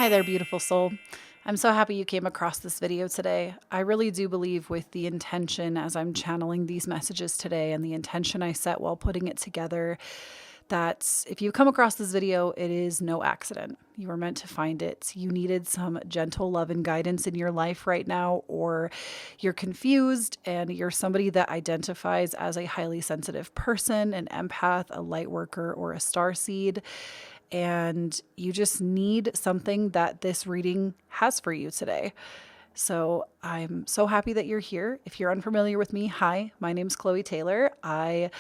Hi there, beautiful soul. I'm so happy you came across this video today. I really do believe with the intention as I'm channeling these messages today and the intention I set while putting it together, that if you come across this video, it is no accident. You were meant to find it. You needed some gentle love and guidance in your life right now, or you're confused and you're somebody that identifies as a highly sensitive person, an empath, a light worker, or a starseed. And you just need something that this reading has for you today. So I'm so happy that you're here. If you're unfamiliar with me, hi, my name's Kloee Taylor. I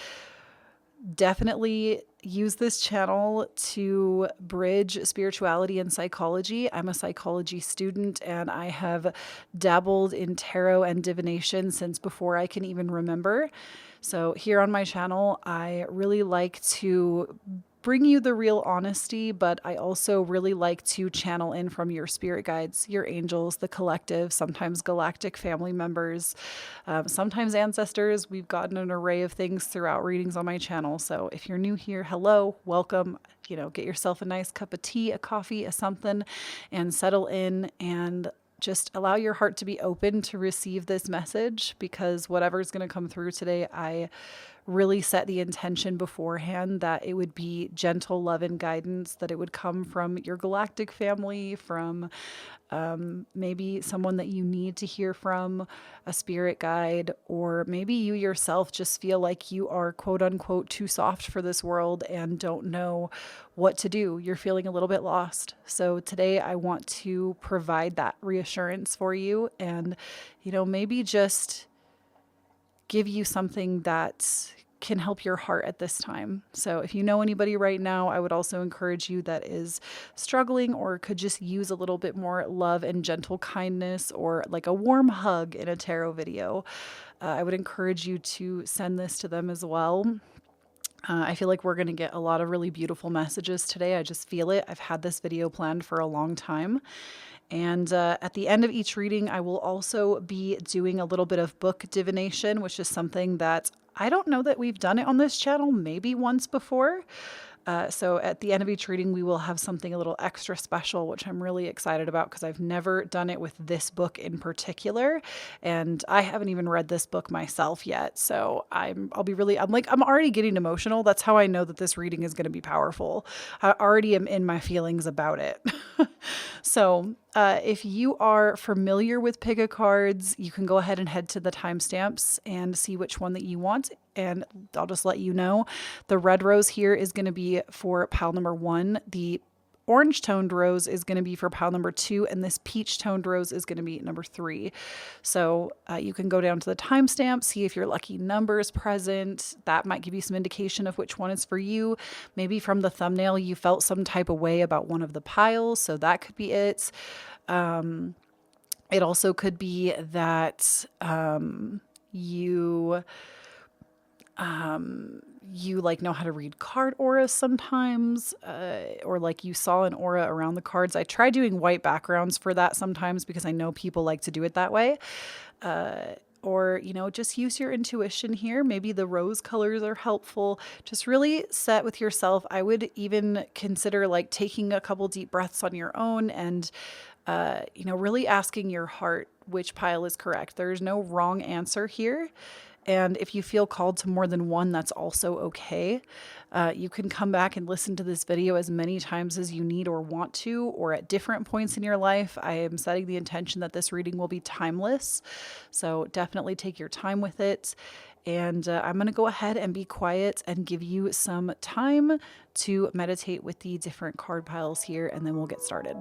definitely use this channel to bridge spirituality and psychology. I'm a psychology student and I have dabbled in tarot and divination since before I can even remember. So here on my channel, I really like to bring you the real honesty, but I also really like to channel in from your spirit guides, your angels, the collective, sometimes galactic family members, sometimes ancestors. We've gotten an array of things throughout readings on my channel. So if you're new here, hello, welcome. Get yourself a nice cup of tea, a coffee, a something, and settle in and just allow your heart to be open to receive this message, because whatever's going to come through today, I really set the intention beforehand that it would be gentle love and guidance, that it would come from your galactic family, from maybe someone that you need to hear from, a spirit guide, or maybe you yourself just feel like you are quote unquote too soft for this world and don't know what to do. You're feeling a little bit lost. So today I want to provide that reassurance for you and, maybe just give you something that can help your heart at this time. So if you know anybody right now, I would also encourage you that is struggling or could just use a little bit more love and gentle kindness, or like a warm hug in a tarot video. I would encourage you to send this to them as well. I feel like we're going to get a lot of really beautiful messages today. I just feel it. I've had this video planned for a long time. And at the end of each reading, I will also be doing a little bit of book divination, which is something that I don't know that we've done it on this channel, maybe once before. So at the end of each reading, we will have something a little extra special, which I'm really excited about because I've never done it with this book in particular. And I haven't even read this book myself yet. So I'm already getting emotional. That's how I know that this reading is going to be powerful. I already am in my feelings about it. So if you are familiar with Pick cards, you can go ahead and head to the timestamps and see which one that you want. And I'll just let you know, the red rose here is going to be for pile number 1. The orange toned rose is going to be for pile number 2. And this peach toned rose is going to be number 3. So you can go down to the timestamp, see if your lucky number is present. That might give you some indication of which one is for you. Maybe from the thumbnail, you felt some type of way about one of the piles. So that could be it. It also could be that you like know how to read card auras sometimes, or like you saw an aura around the cards. I try doing white backgrounds for that sometimes because I know people like to do it that way. Or, just use your intuition here. Maybe the rose colors are helpful. Just really set with yourself. I would even consider like taking a couple deep breaths on your own and, really asking your heart which pile is correct. There's no wrong answer here. And if you feel called to more than one, that's also okay. You can come back and listen to this video as many times as you need or want to, or at different points in your life. I am setting the intention that this reading will be timeless. So definitely take your time with it. And I'm going to go ahead and be quiet and give you some time to meditate with the different card piles here, and then we'll get started.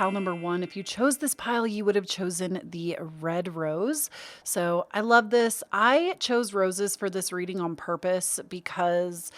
pile number 1. If you chose this pile, you would have chosen the red rose. So I love this. I chose roses for this reading on purpose because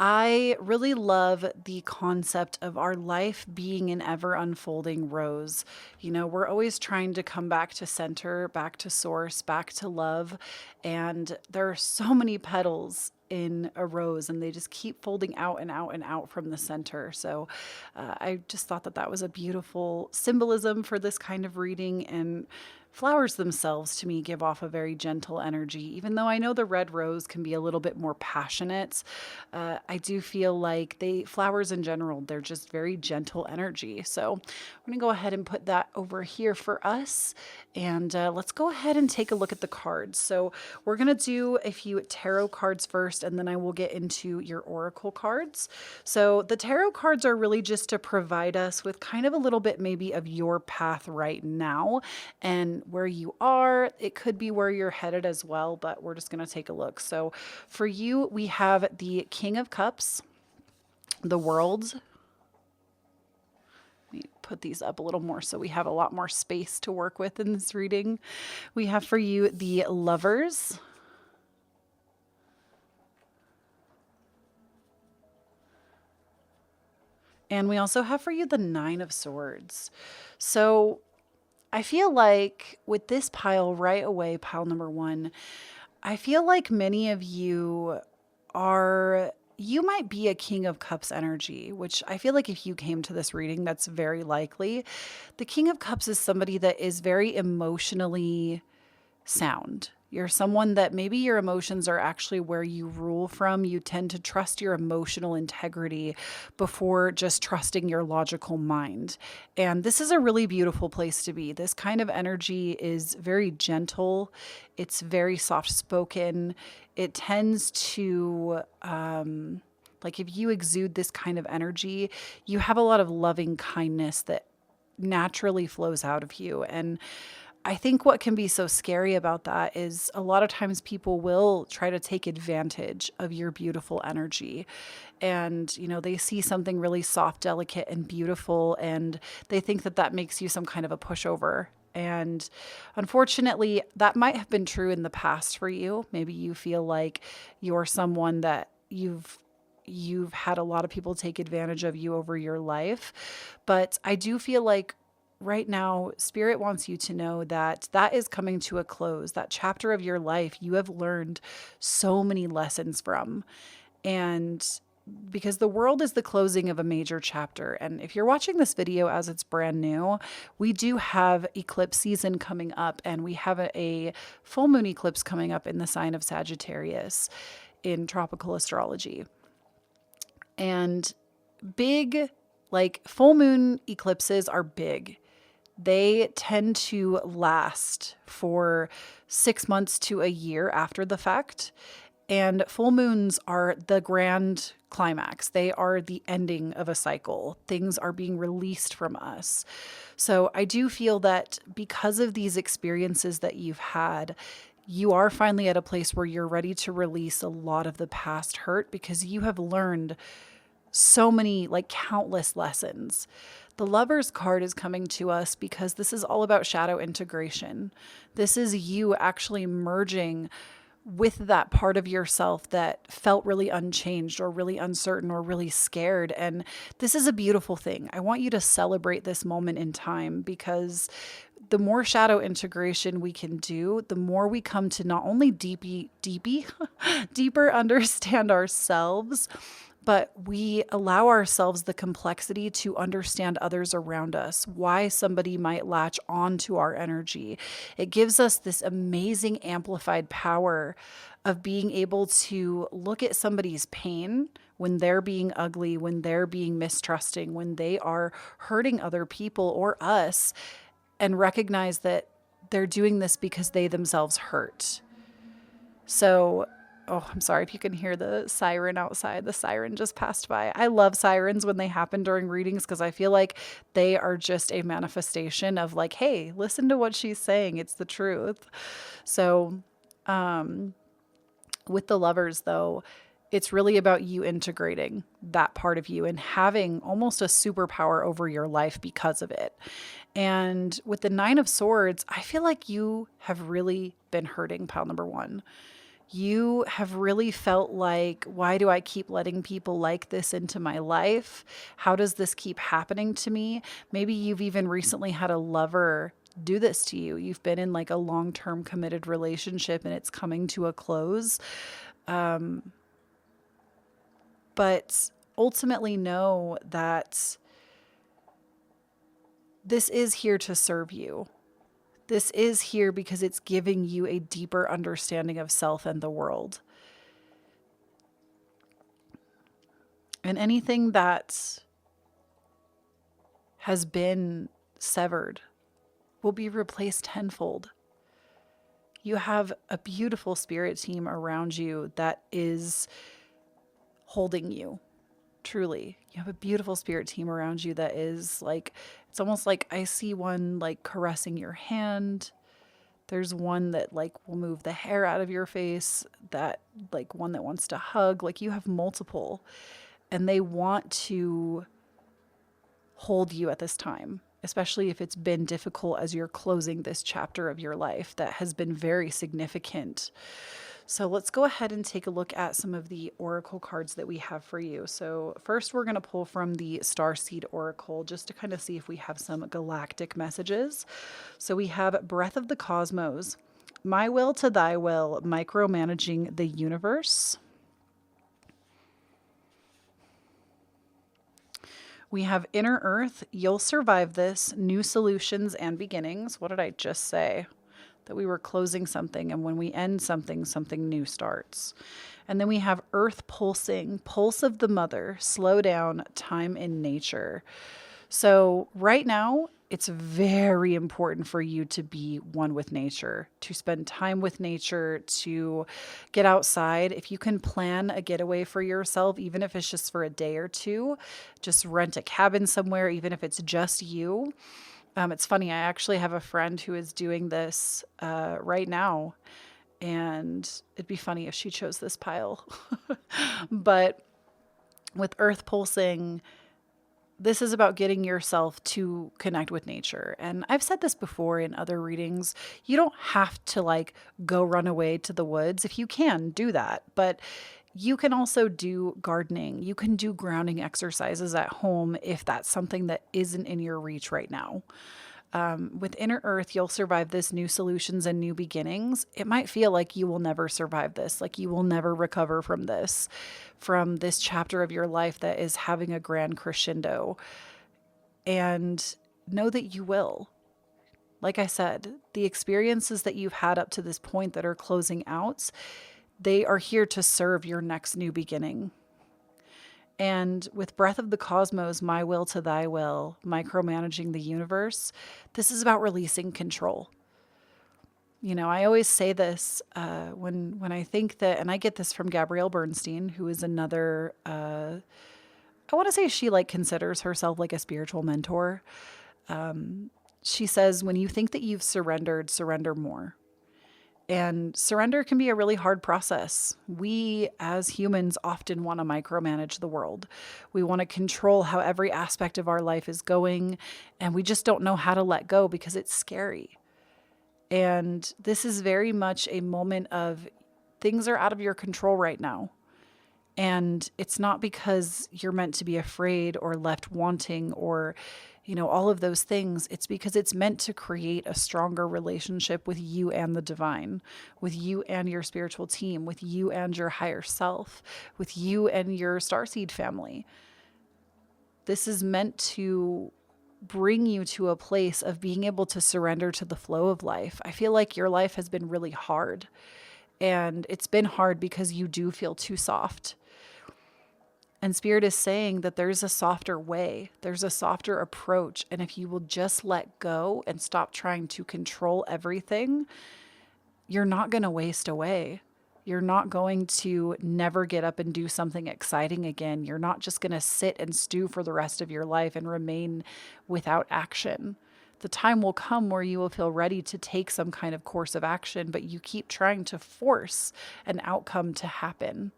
I really love the concept of our life being an ever unfolding rose. You know, we're always trying to come back to center, back to source, back to love. And there are so many petals in a rose, and they just keep folding out and out and out from the center. So I just thought that that was a beautiful symbolism for this kind of reading. And flowers themselves, to me, give off a very gentle energy. Even though I know the red rose can be a little bit more passionate, I do feel like flowers in general, they're just very gentle energy. So I'm going to go ahead and put that over here for us. And let's go ahead and take a look at the cards. So we're going to do a few tarot cards first, and then I will get into your oracle cards. So the tarot cards are really just to provide us with kind of a little bit maybe of your path right now and where you are. It could be where you're headed as well, but we're just going to take a look. So for you, we have the King of Cups, the World. Let me put these up a little more so we have a lot more space to work with in this reading. We have for you the Lovers, and we also have for you the Nine of Swords. So I feel like with this pile right away, pile number 1, I feel like many of you might be a King of Cups energy, which I feel like if you came to this reading, that's very likely. The King of Cups is somebody that is very emotionally sound. You're someone that maybe your emotions are actually where you rule from. You tend to trust your emotional integrity before just trusting your logical mind. And this is a really beautiful place to be. This kind of energy is very gentle. It's very soft spoken. It tends to, like if you exude this kind of energy, you have a lot of loving kindness that naturally flows out of you. And I think what can be so scary about that is a lot of times people will try to take advantage of your beautiful energy. And, you know, they see something really soft, delicate, and beautiful, and they think that that makes you some kind of a pushover. And unfortunately, that might have been true in the past for you. Maybe you feel like you're someone that you've had a lot of people take advantage of you over your life. But I do feel like right now, Spirit wants you to know that that is coming to a close. That chapter of your life, you have learned so many lessons from. And because the world is the closing of a major chapter. And if you're watching this video as it's brand new, we do have eclipse season coming up, and we have a full moon eclipse coming up in the sign of Sagittarius in tropical astrology. And big, like full moon eclipses are big. They tend to last for 6 months to a year after the fact. And full moons are the grand climax. They are the ending of a cycle. Things are being released from us. So I do feel that because of these experiences that you've had, you are finally at a place where you're ready to release a lot of the past hurt, because you have learned so many, like countless lessons. The Lovers card is coming to us because this is all about shadow integration. This is you actually merging with that part of yourself that felt really unchanged or really uncertain or really scared. And this is a beautiful thing. I want you to celebrate this moment in time, because the more shadow integration we can do, the more we come to not only deeper understand ourselves, but we allow ourselves the complexity to understand others around us, why somebody might latch on to our energy. It gives us this amazing amplified power of being able to look at somebody's pain when they're being ugly, when they're being mistrusting, when they are hurting other people or us, and recognize that they're doing this because they themselves hurt. So, oh, I'm sorry if you can hear the siren outside. The siren just passed by. I love sirens when they happen during readings, because I feel like they are just a manifestation of like, hey, listen to what she's saying. It's the truth. So with the Lovers, though, It's really about you integrating that part of you and having almost a superpower over your life because of it. And with the Nine of Swords, I feel like you have really been hurting, pile number one. You have really felt like, why do I keep letting people like this into my life? How does this keep happening to me? Maybe you've even recently had a lover do this to you. You've been in like a long-term committed relationship and it's coming to a close. But ultimately know that this is here to serve you. This is here because it's giving you a deeper understanding of self and the world. And anything that has been severed will be replaced tenfold. You have a beautiful spirit team around you that is holding you. Truly, you have a beautiful spirit team around you that is like, it's almost like I see one like caressing your hand. There's one that like will move the hair out of your face, that like one that wants to hug. Like you have multiple, and they want to hold you at this time, especially if it's been difficult as you're closing this chapter of your life that has been very significant. So let's go ahead and take a look at some of the oracle cards that we have for you. So first we're going to pull from the Starseed Oracle just to kind of see if we have some galactic messages. So we have Breath of the Cosmos, My Will to Thy Will, Micromanaging the Universe. We have Inner Earth, You'll Survive This, New Solutions and Beginnings. What did I just say? That we were closing something, and when we end something, something new starts. And then we have Earth Pulsing, Pulse of the Mother, Slow Down, Time in Nature. So right now, it's very important for you to be one with nature, to spend time with nature, to get outside. If you can plan a getaway for yourself, even if it's just for a day or two, just rent a cabin somewhere, even if it's just you. It's funny, I actually have a friend who is doing this right now, and it'd be funny if she chose this pile. But with Earth Pulsing, this is about getting yourself to connect with nature. And I've said this before in other readings. You don't have to like go run away to the woods. If you can, do that. But you can also do gardening. You can do grounding exercises at home if that's something that isn't in your reach right now. With Inner Earth, You'll Survive This, New Solutions and New Beginnings. It might feel like you will never survive this, like you will never recover from this chapter of your life that is having a grand crescendo. And know that you will. Like I said, the experiences that you've had up to this point that are closing out, they are here to serve your next new beginning. And with Breath of the Cosmos, My Will to Thy Will, Micromanaging the Universe, this is about releasing control. You know, I always say this when I think that, and I get this from Gabrielle Bernstein, who is another, I want to say she like considers herself like a spiritual mentor. She says, when you think that you've surrendered, surrender more. And surrender can be a really hard process. We as humans often want to micromanage the world. We want to control how every aspect of our life is going, and we just don't know how to let go because it's scary. And this is very much a moment of things are out of your control right now. And it's not because you're meant to be afraid or left wanting or, you know, all of those things. It's because it's meant to create a stronger relationship with you and the divine, with you and your spiritual team, with you and your higher self, with you and your starseed family. This is meant to bring you to a place of being able to surrender to the flow of life. I feel like your life has been really hard, and it's been hard because you do feel too soft. And Spirit is saying that there's a softer way, there's a softer approach. And if you will just let go and stop trying to control everything, you're not going to waste away. You're not going to never get up and do something exciting again. You're not just going to sit and stew for the rest of your life and remain without action. The time will come where you will feel ready to take some kind of course of action, but you keep trying to force an outcome to happen.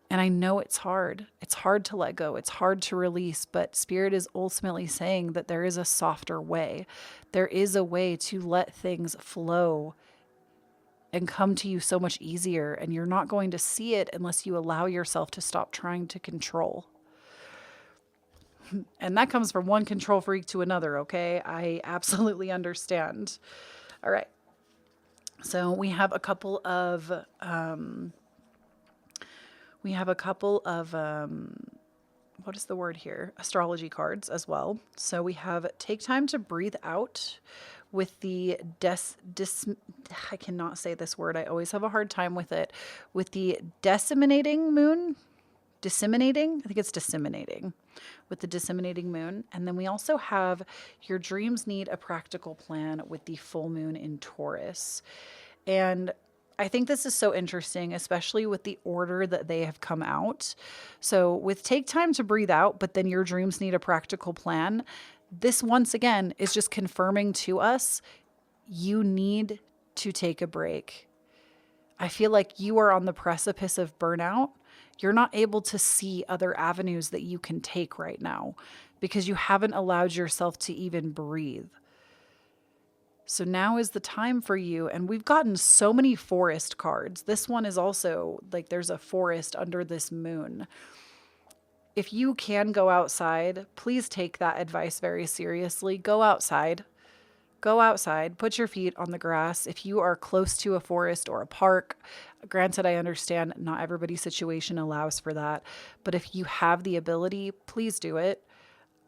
And I know it's hard. It's hard to let go. It's hard to release, but Spirit is ultimately saying that there is a softer way. There is a way to let things flow and come to you so much easier. And you're not going to see it unless you allow yourself to stop trying to control. And that comes from one control freak to another, okay? I absolutely understand. All right. So we have a couple of what is the word here? Astrology cards as well. So we have take time to breathe out with the I cannot say this word. I always have a hard time with it. With the disseminating moon. Disseminating? I think it's disseminating. With the disseminating moon. And then we also have your dreams need a practical plan with the full moon in Taurus. And I think this is so interesting, especially with the order that they have come out. So with take time to breathe out, but then your dreams need a practical plan. This once again is just confirming to us, you need to take a break. I feel like you are on the precipice of burnout. You're not able to see other avenues that you can take right now because you haven't allowed yourself to even breathe. So now is the time for you. And we've gotten so many forest cards. This one is also like there's a forest under this moon. If you can go outside, please take that advice very seriously. Go outside. Go outside. Put your feet on the grass. If you are close to a forest or a park, granted, I understand not everybody's situation allows for that. But if you have the ability, please do it.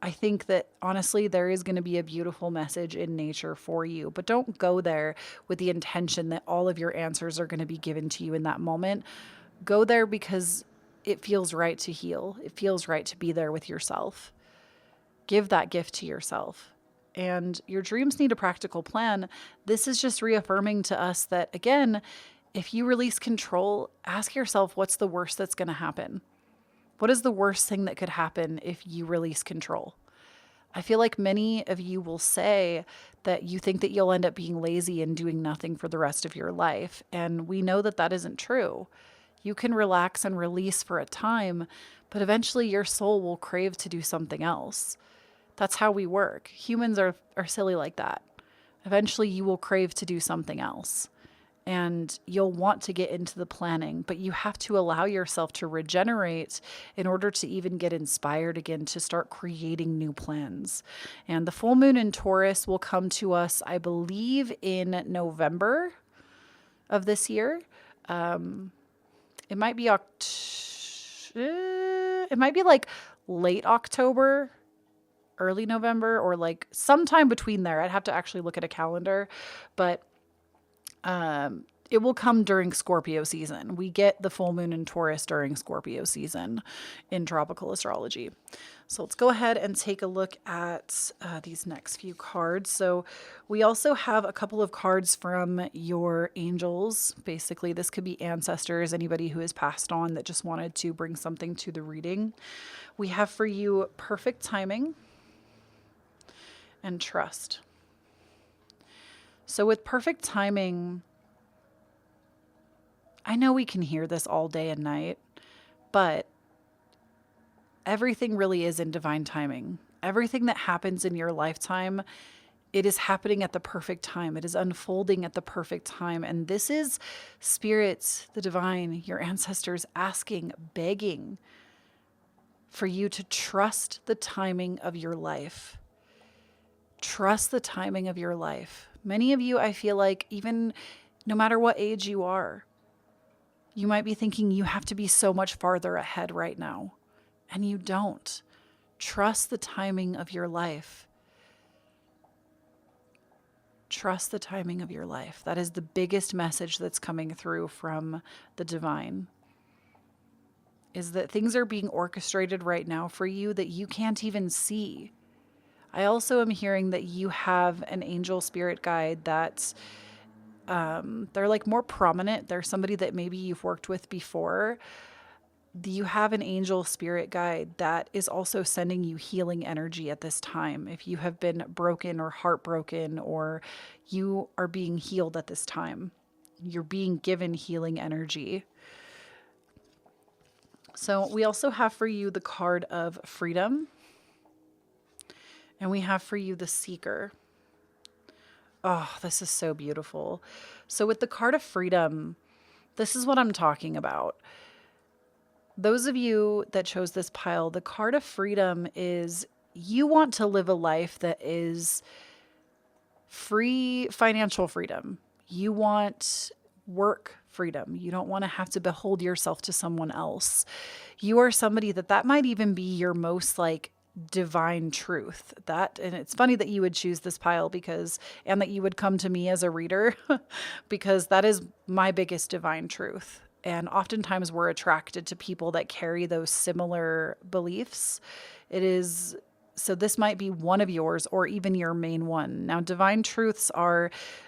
I think that honestly, there is going to be a beautiful message in nature for you, but don't go there with the intention that all of your answers are going to be given to you in that moment. Go there because it feels right to heal. It feels right to be there with yourself. Give that gift to yourself. And your dreams need a practical plan. This is just reaffirming to us that, again, if you release control, ask yourself, what's the worst that's going to happen? What is the worst thing that could happen if you release control? I feel like many of you will say that you think that you'll end up being lazy and doing nothing for the rest of your life. And we know that that isn't true. You can relax and release for a time, but eventually your soul will crave to do something else. That's how we work. Humans are silly like that. Eventually you will crave to do something else. And you'll want to get into the planning, but you have to allow yourself to regenerate in order to even get inspired again to start creating new plans. And the full moon in Taurus will come to us, I believe, in November of this year. It might be like late October, early November, or like sometime between there. I'd have to actually look at a calendar, but it will come during Scorpio season. We get the full moon in Taurus during Scorpio season in tropical astrology. So let's go ahead and take a look at these next few cards. So we also have a couple of cards from your angels. Basically, this could be ancestors, anybody who has passed on that just wanted to bring something to the reading. We have for you perfect timing and trust. So with perfect timing, I know we can hear this all day and night, but everything really is in divine timing. Everything that happens in your lifetime, it is happening at the perfect time. It is unfolding at the perfect time. And this is spirits, the divine, your ancestors asking, begging for you to trust the timing of your life. Trust the timing of your life. Many of you, I feel like, even no matter what age you are, you might be thinking you have to be so much farther ahead right now. And you don't. Trust the timing of your life. Trust the timing of your life. That is the biggest message that's coming through from the divine. Is that things are being orchestrated right now for you that you can't even see. I also am hearing that you have an angel spirit guide that's, they're like more prominent. They're somebody that maybe you've worked with before. You have an angel spirit guide that is also sending you healing energy at this time. If you have been broken or heartbroken, or you are being healed at this time, you're being given healing energy. So we also have for you the card of freedom, and we have for you the Seeker. Oh, this is so beautiful. So with the card of freedom, this is what I'm talking about. Those of you that chose this pile, the card of freedom is you want to live a life that is free, financial freedom. You want work freedom. You don't want to have to behold yourself to someone else. You are somebody that might even be your most like divine truth. And it's funny that you would choose this pile and that you would come to me as a reader because that is my biggest divine truth. And oftentimes we're attracted to people that carry those similar beliefs. So this might be one of yours or even your main one. Now, divine truths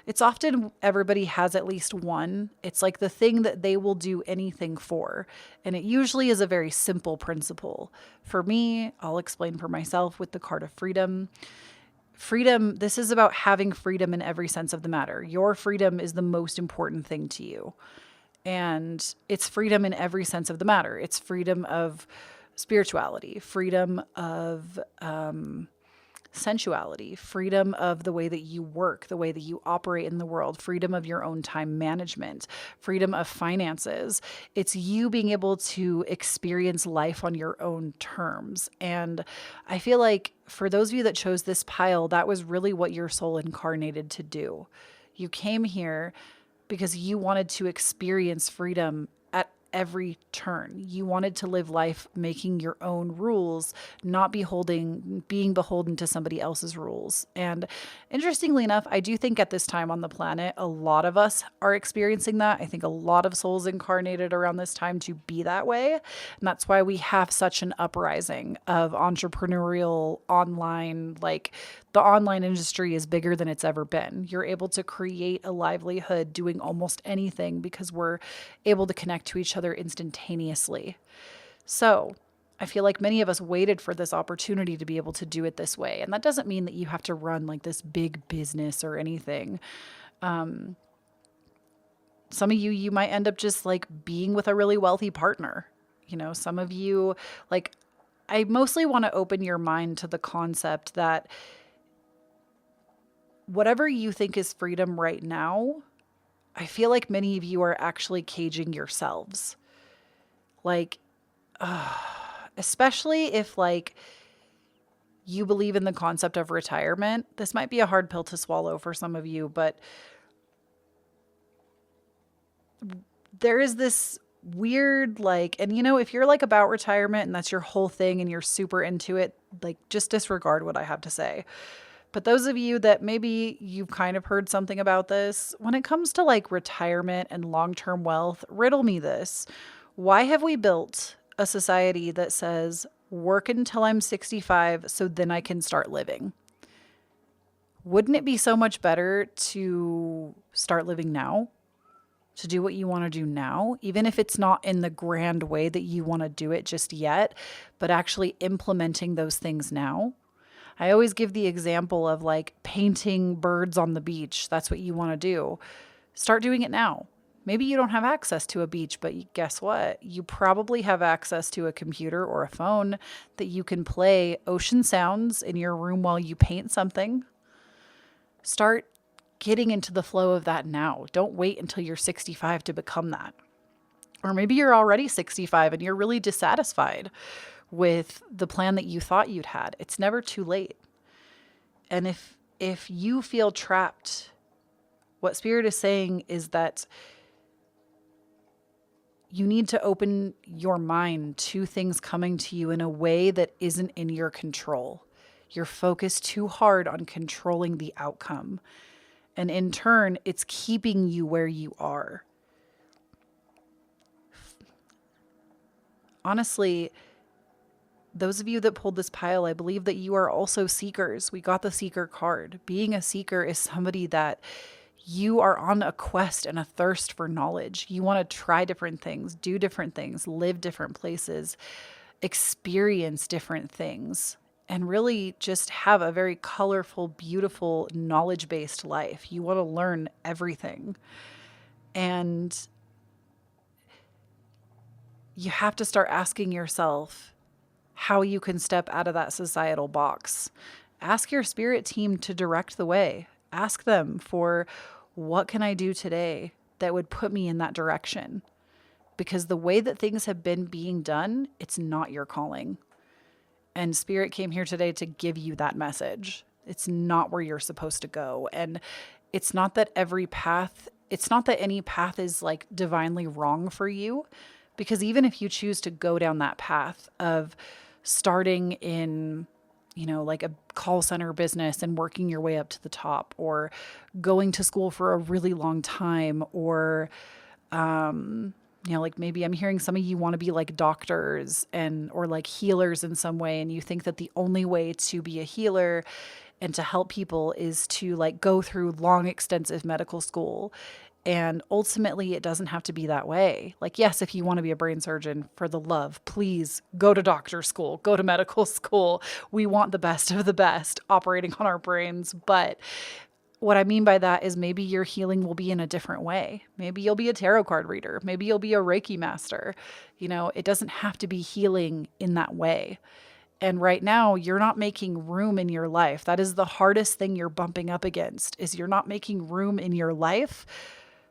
it's often everybody has at least one. It's like the thing that they will do anything for. And it usually is a very simple principle. For me, I'll explain for myself with the card of freedom. Freedom, this is about having freedom in every sense of the matter. Your freedom is the most important thing to you. And it's freedom in every sense of the matter. It's freedom of spirituality, freedom of sensuality, freedom of the way that you work, the way that you operate in the world, freedom of your own time management, freedom of finances. It's you being able to experience life on your own terms. And I feel like for those of you that chose this pile, that was really what your soul incarnated to do. You came here because you wanted to experience freedom at every turn. You wanted to live life making your own rules, not being beholden to somebody else's rules. And interestingly enough, I do think at this time on the planet, a lot of us are experiencing that. I think a lot of souls incarnated around this time to be that way. And that's why we have such an uprising of entrepreneurial online, like the online industry is bigger than it's ever been. You're able to create a livelihood doing almost anything because we're able to connect to each other instantaneously. So I feel like many of us waited for this opportunity to be able to do it this way. And that doesn't mean that you have to run like this big business or anything. Some of you might end up just like being with a really wealthy partner. Some of you, like, I mostly want to open your mind to the concept that whatever you think is freedom right now, I feel like many of you are actually caging yourselves. Like, especially if like you believe in the concept of retirement. This might be a hard pill to swallow for some of you, but there is this weird and if you're like about retirement and that's your whole thing and you're super into it, like just disregard what I have to say. But those of you that maybe you've kind of heard something about this, when it comes to like retirement and long-term wealth, riddle me this. Why have we built a society that says work until I'm 65 so then I can start living? Wouldn't it be so much better to start living now? To do what you want to do now, even if it's not in the grand way that you want to do it just yet, but actually implementing those things now? I always give the example of like painting birds on the beach. That's what you want to do. Start doing it now. Maybe you don't have access to a beach, but guess what? You probably have access to a computer or a phone that you can play ocean sounds in your room while you paint something. Start getting into the flow of that now. Don't wait until you're 65 to become that. Or maybe you're already 65 and you're really dissatisfied with the plan that you thought you'd had. It's never too late. And if you feel trapped, what Spirit is saying is that you need to open your mind to things coming to you in a way that isn't in your control. You're focused too hard on controlling the outcome. And in turn, it's keeping you where you are. Honestly, those of you that pulled this pile, I believe that you are also seekers. We got the seeker card. Being a seeker is somebody that you are on a quest and a thirst for knowledge. You want to try different things, do different things, live different places, experience different things, and really just have a very colorful, beautiful, knowledge-based life. You want to learn everything. And you have to start asking yourself how you can step out of that societal box. Ask your spirit team to direct the way. Ask them for, what can I do today that would put me in that direction? Because the way that things have been being done, it's not your calling. And Spirit came here today to give you that message. It's not where you're supposed to go. And it's not that it's not that any path is like divinely wrong for you. Because even if you choose to go down that path of starting in, like a call center business and working your way up to the top, or going to school for a really long time, or, like maybe I'm hearing some of you want to be like doctors or like healers in some way. And you think that the only way to be a healer and to help people is to like go through long, extensive medical school. And ultimately, it doesn't have to be that way. Like, yes, if you want to be a brain surgeon, for the love, please go to doctor school, go to medical school. We want the best of the best operating on our brains. But what I mean by that is maybe your healing will be in a different way. Maybe you'll be a tarot card reader. Maybe you'll be a Reiki master. It doesn't have to be healing in that way. And right now, you're not making room in your life. That is the hardest thing you're bumping up against, is you're not making room in your life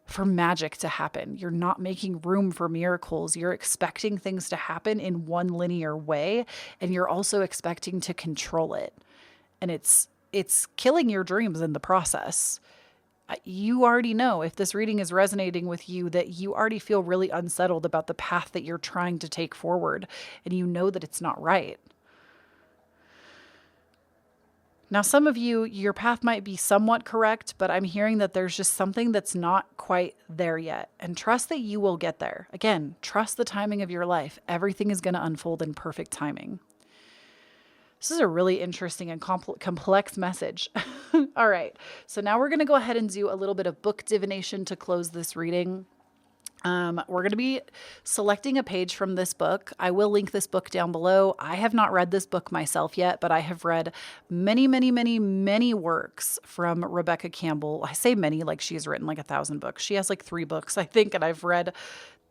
for magic to happen. You're not making room for miracles. You're expecting things to happen in one linear way, and you're also expecting to control it. And it's killing your dreams in the process. You already know, if this reading is resonating with you, that you already feel really unsettled about the path that you're trying to take forward, and you know that it's not right. Now, some of you, your path might be somewhat correct, but I'm hearing that there's just something that's not quite there yet. And trust that you will get there. Again, trust the timing of your life. Everything is going to unfold in perfect timing. This is a really interesting and complex message. All right. So now we're going to go ahead and do a little bit of book divination to close this reading. We're going to be selecting a page from this book. I will link this book down below. I have not read this book myself yet, but I have read many, many, many, many works from Rebecca Campbell. I say many, like she's written like 1,000 books. She has like 3 books, I think, and I've read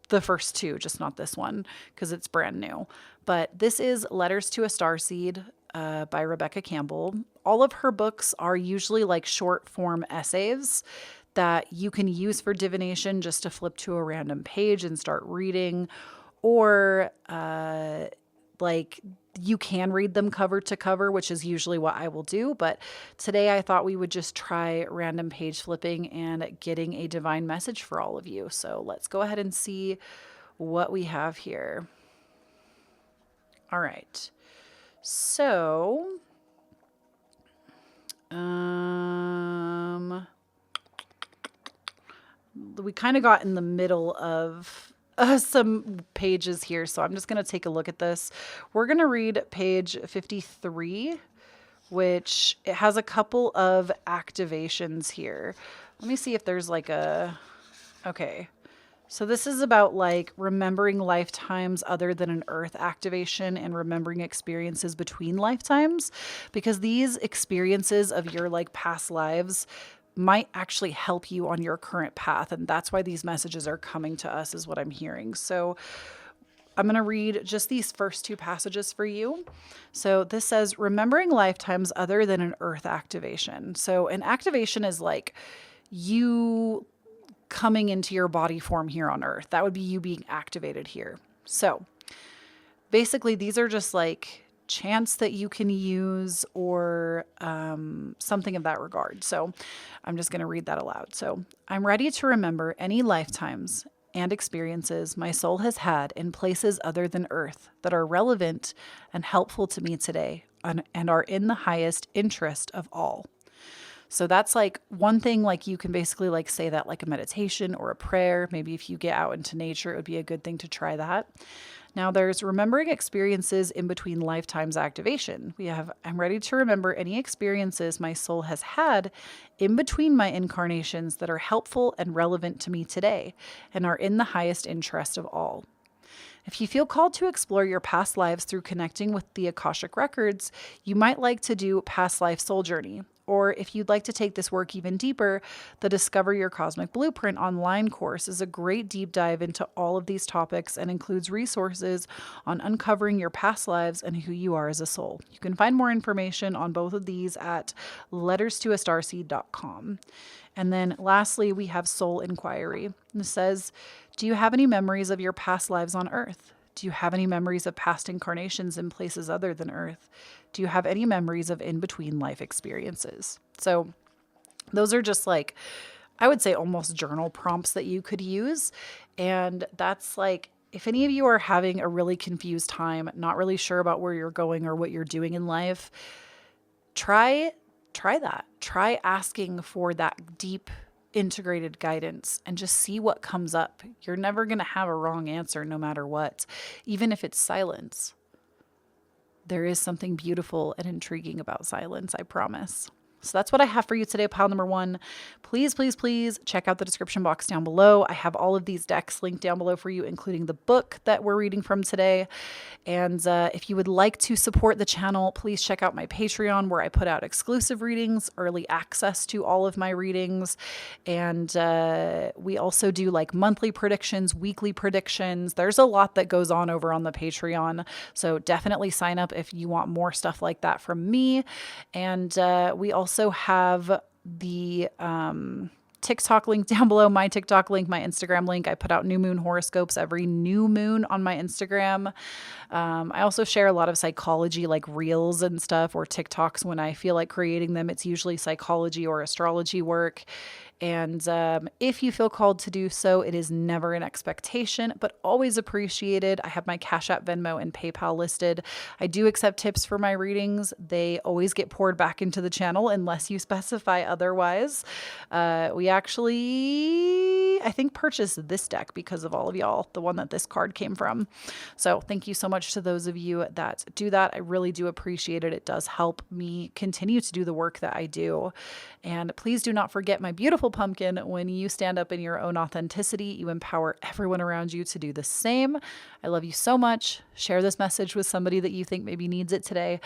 the first 2, just not this one because it's brand new. But this is Letters to a Starseed by Rebecca Campbell. All of her books are usually like short form essays that you can use for divination, just to flip to a random page and start reading, or like you can read them cover to cover, which is usually what I will do. But today I thought we would just try random page flipping and getting a divine message for all of you. So let's go ahead and see what we have here. All right. So, we kind of got in the middle of some pages here, so I'm just going to take a look at this. We're going to read page 53, which it has a couple of activations here. Let me see if there's like okay. So this is about like remembering lifetimes other than an earth activation and remembering experiences between lifetimes, because these experiences of your like past lives might actually help you on your current path. And that's why these messages are coming to us, is what I'm hearing. So I'm going to read just these first 2 passages for you. So this says, remembering lifetimes other than an earth activation. So an activation is like you coming into your body form here on earth. That would be you being activated here. So basically these are just like chants that you can use, or something of that regard. So I'm just going to read that aloud. So I'm ready to remember any lifetimes and experiences my soul has had in places other than earth that are relevant and helpful to me today and are in the highest interest of all. So that's like one thing, like you can basically like say that like a meditation or a prayer. Maybe if you get out into nature, it would be a good thing to try that. Now there's remembering experiences in between lifetimes activation. We have, I'm ready to remember any experiences my soul has had in between my incarnations that are helpful and relevant to me today and are in the highest interest of all. If you feel called to explore your past lives through connecting with the Akashic records, you might like to do Past Life Soul Journey, or if you'd like to take this work even deeper, the Discover Your Cosmic Blueprint online course is a great deep dive into all of these topics and includes resources on uncovering your past lives and who you are as a soul. You can find more information on both of these at letterstoastarseed.com. And then lastly, we have Soul Inquiry. And it says, do you have any memories of your past lives on Earth? Do you have any memories of past incarnations in places other than Earth? Do you have any memories of in-between life experiences? So those are just like, I would say almost journal prompts that you could use. And that's like, if any of you are having a really confused time, not really sure about where you're going or what you're doing in life, try that. Try asking for that deep integrated guidance and just see what comes up. You're never going to have a wrong answer no matter what. Even if it's silence, there is something beautiful and intriguing about silence, I promise. So that's what I have for you today, pile number 1. Please, please, please check out the description box down below. I have all of these decks linked down below for you, including the book that we're reading from today. And if you would like to support the channel, please check out my Patreon, where I put out exclusive readings, early access to all of my readings. And we also do like monthly predictions, weekly predictions. There's a lot that goes on over on the Patreon. So definitely sign up if you want more stuff like that from me. And we also have the TikTok link down below, my TikTok link, my Instagram link. I put out new moon horoscopes every new moon on my Instagram. I also share a lot of psychology, like reels and stuff, or TikToks when I feel like creating them. It's usually psychology or astrology work. And if you feel called to do so, it is never an expectation, but always appreciated. I have my Cashapp, Venmo, and PayPal listed. I do accept tips for my readings. They always get poured back into the channel unless you specify otherwise. We actually, I think, purchased this deck because of all of y'all, the one that this card came from. So thank you so much to those of you that do that. I really do appreciate it. It does help me continue to do the work that I do. And please do not forget my beautiful pumpkin. When you stand up in your own authenticity, you empower everyone around you to do the same. I love you so much. Share this message with somebody that you think maybe needs it today.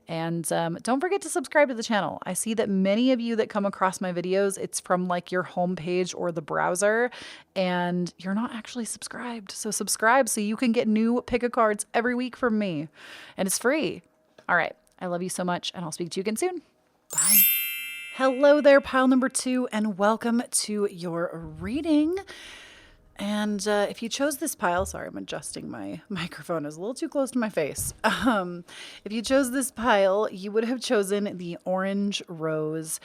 And don't forget to subscribe to the channel. I see that many of you that come across my videos, it's from like your homepage or the browser, and you're not actually subscribed. So subscribe so you can get new pick a cards every week from me. And it's free. All right. I love you so much, and I'll speak to you again soon. Bye. Hello there, pile number 2, and welcome to your reading. And if you chose this pile, sorry, I'm adjusting my microphone. It's a little too close to my face. If you chose this pile, you would have chosen the orange rose.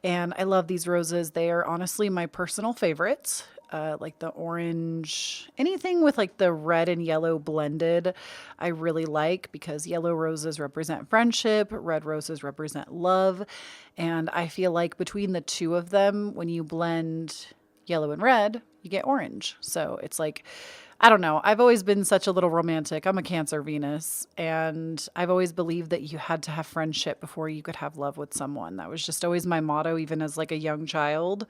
And I love these roses. They are honestly my personal favorites. Like the orange, anything with like the red and yellow blended, I really like, because yellow roses represent friendship, red roses represent love. And I feel like between the two of them, when you blend yellow and red, you get orange. So it's like, I don't know. I've always been such a little romantic. I'm a Cancer Venus, and I've always believed that you had to have friendship before you could have love with someone. That was just always my motto, even as like a young child.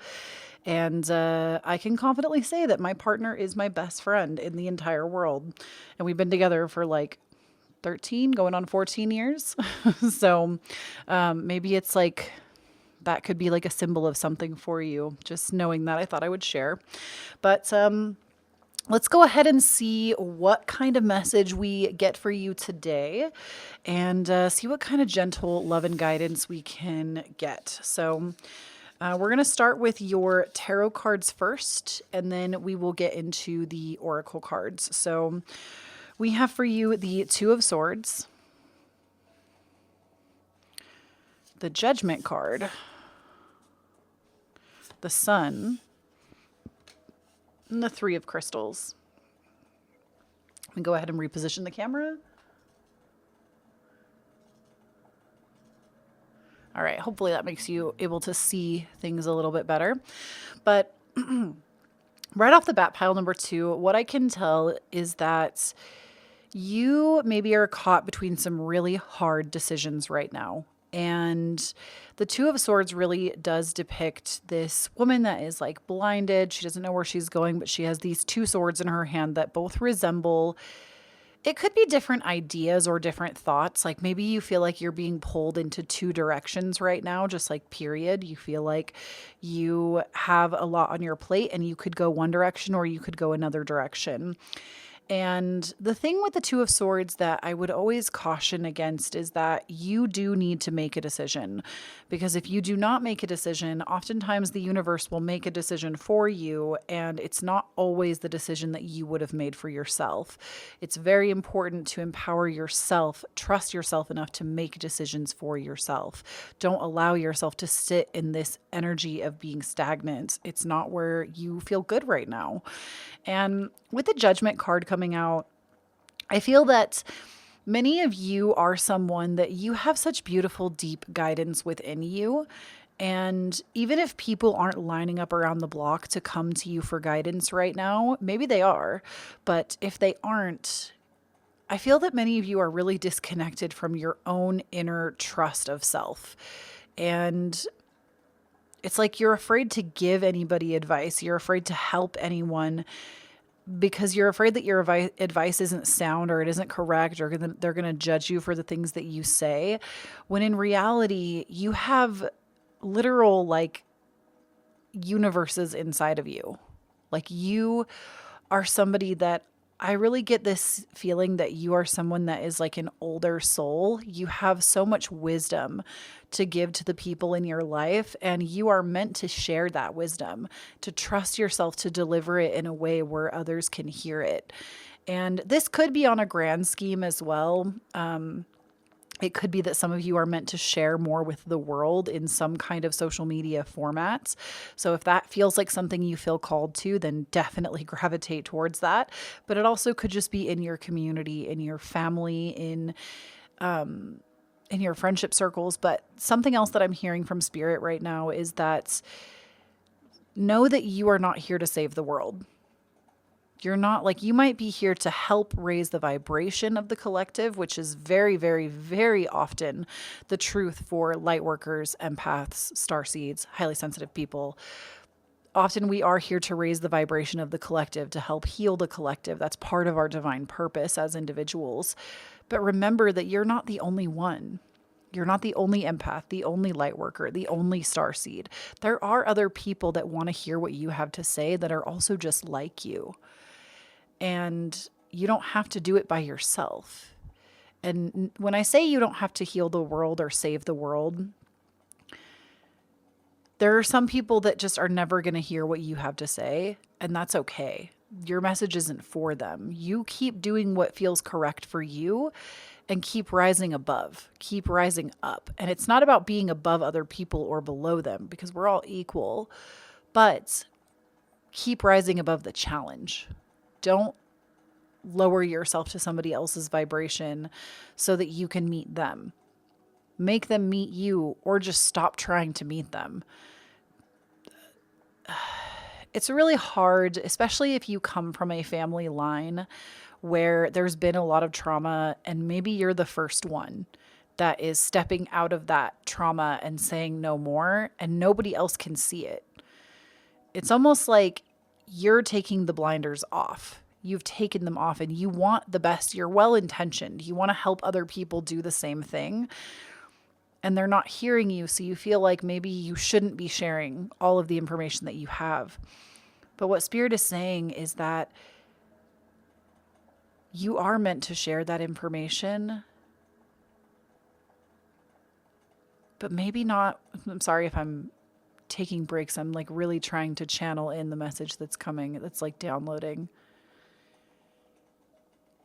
And I can confidently say that my partner is my best friend in the entire world. And we've been together for like 13, going on 14 years. So maybe it's like, that could be like a symbol of something for you. Just knowing that, I thought I would share. But let's go ahead and see what kind of message we get for you today, and see what kind of gentle love and guidance we can get. So we're going to start with your tarot cards first, and then we will get into the oracle cards. So we have for you the Two of Swords, the Judgment card, the Sun, and the Three of Crystals. Let me go ahead and reposition the camera. All right, hopefully that makes you able to see things a little bit better. But right off the bat, pile number 2, what I can tell is that you maybe are caught between some really hard decisions right now. And the Two of Swords really does depict this woman that is like blinded. She doesn't know where she's going, but she has these two swords in her hand that both resemble It could be different ideas or different thoughts. Like maybe you feel like you're being pulled into two directions right now, just like period. You feel like you have a lot on your plate and you could go one direction or you could go another direction. And the thing with the Two of Swords that I would always caution against is that you do need to make a decision. Because if you do not make a decision, oftentimes the universe will make a decision for you, and it's not always the decision that you would have made for yourself. It's very important to empower yourself, trust yourself enough to make decisions for yourself. Don't allow yourself to sit in this energy of being stagnant. It's not where you feel good right now. And with the Judgment card coming out, I feel that many of you are someone that you have such beautiful, deep guidance within you. And even if people aren't lining up around the block to come to you for guidance right now, maybe they are, but if they aren't, I feel that many of you are really disconnected from your own inner trust of self. And it's like you're afraid to give anybody advice. You're afraid to help anyone because you're afraid that your advice isn't sound or it isn't correct, or they're going to judge you for the things that you say. When in reality, you have literal like universes inside of you. Like you are somebody that I really get this feeling that you are someone that is like an older soul. You have so much wisdom to give to the people in your life, and you are meant to share that wisdom, to trust yourself to deliver it in a way where others can hear it. And this could be on a grand scheme as well. It could be that some of you are meant to share more with the world in some kind of social media formats. So if that feels like something you feel called to, then definitely gravitate towards that. But it also could just be in your community, in your family, in your friendship circles. But something else that I'm hearing from Spirit right now is that know that you are not here to save the world. You're not like, you might be here to help raise the vibration of the collective, which is very, very, very often the truth for Lightworkers, Empaths, Starseeds, highly sensitive people. Often we are here to raise the vibration of the collective, to help heal the collective. That's part of our divine purpose as individuals. But remember that you're not the only one. You're not the only empath, the only lightworker, the only starseed. There are other people that want to hear what you have to say that are also just like you. And you don't have to do it by yourself. And when I say you don't have to heal the world or save the world, there are some people that just are never going to hear what you have to say, and that's okay. Your message isn't for them. You keep doing what feels correct for you and keep rising above, keep rising up. And it's not about being above other people or below them, because we're all equal, but keep rising above the challenge. Don't lower yourself to somebody else's vibration so that you can meet them. Make them meet you, or just stop trying to meet them. It's really hard, especially if you come from a family line where there's been a lot of trauma, and maybe you're the first one that is stepping out of that trauma and saying no more, and nobody else can see it. It's almost like you're taking the blinders off. You've taken them off, and you want the best. You're well-intentioned. You want to help other people do the same thing, and they're not hearing you. So you feel like maybe you shouldn't be sharing all of the information that you have. But what Spirit is saying is that you are meant to share that information, but maybe not. I'm sorry if I'm taking breaks. I'm like really trying to channel in the message that's coming, that's like downloading.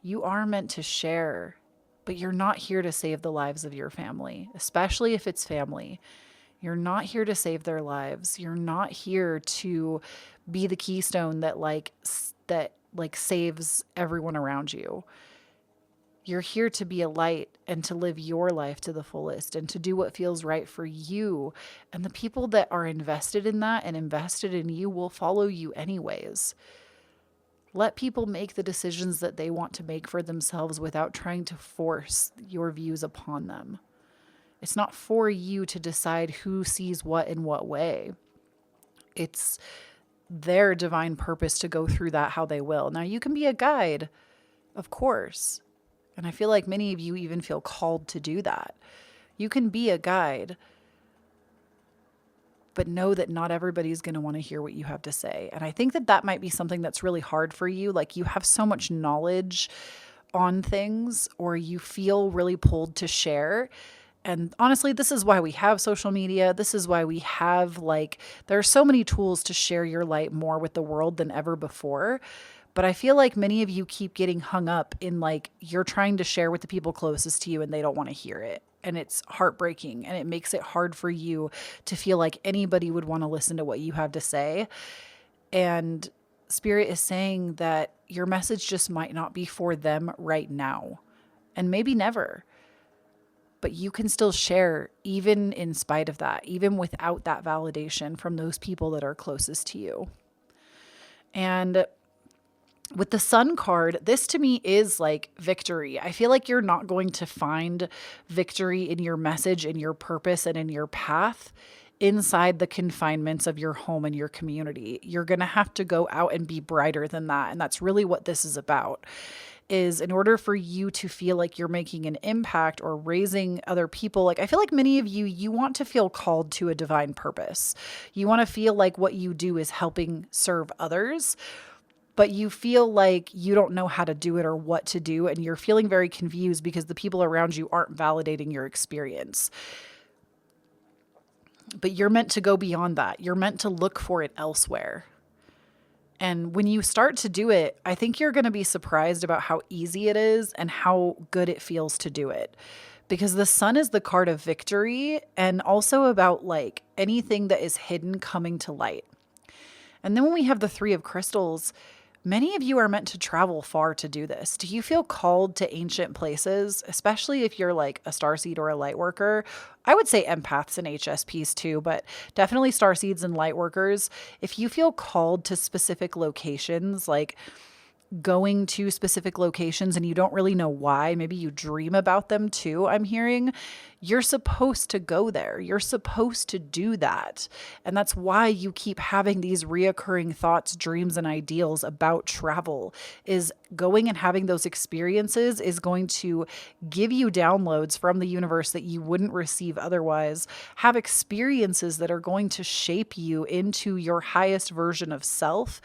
You are meant to share, but you're not here to save the lives of your family, especially if it's family. You're not here to save their lives. You're not here to be the keystone that saves everyone around you. You're here to be a light and to live your life to the fullest and to do what feels right for you. And the people that are invested in that and invested in you will follow you anyways. Let people make the decisions that they want to make for themselves without trying to force your views upon them. It's not for you to decide who sees what in what way. It's their divine purpose to go through that how they will. Now, you can be a guide, of course, And I feel like many of you even feel called to do that. You can be a guide, but know that not everybody's going to want to hear what you have to say. And I think that that might be something that's really hard for you. Like, you have so much knowledge on things, or you feel really pulled to share. And honestly, this is why we have social media. This is why we have, like, there are so many tools to share your light more with the world than ever before. But I feel like many of you keep getting hung up in, like, you're trying to share with the people closest to you and they don't want to hear it. And it's heartbreaking, and it makes it hard for you to feel like anybody would want to listen to what you have to say. And Spirit is saying that your message just might not be for them right now, and maybe never. But you can still share even in spite of that, even without that validation from those people that are closest to you. And with the Sun card, this to me is like victory. I feel like you're not going to find victory in your message, in your purpose, and in your path inside the confinements of your home and your community. You're going to have to go out and be brighter than that. And that's really what this is about. Is in order for you to feel like you're making an impact or raising other people. Like, I feel like many of you want to feel called to a divine purpose. You want to feel like what you do is helping serve others, but you feel like you don't know how to do it or what to do. And you're feeling very confused because the people around you aren't validating your experience. But you're meant to go beyond that. You're meant to look for it elsewhere. And when you start to do it, I think you're going to be surprised about how easy it is and how good it feels to do it. Because the Sun is the card of victory, and also about, like, anything that is hidden coming to light. And then when we have the Three of Crystals, many of you are meant to travel far to do this. Do you feel called to ancient places, especially if you're like a starseed or a lightworker? I would say empaths and HSPs too, but definitely starseeds and lightworkers. If you feel called to specific locations, like going to specific locations and you don't really know why, maybe you dream about them too, I'm hearing, you're supposed to go there. You're supposed to do that. And that's why you keep having these reoccurring thoughts, dreams, and ideals about travel. Is going and having those experiences is going to give you downloads from the universe that you wouldn't receive otherwise. Have experiences that are going to shape you into your highest version of self,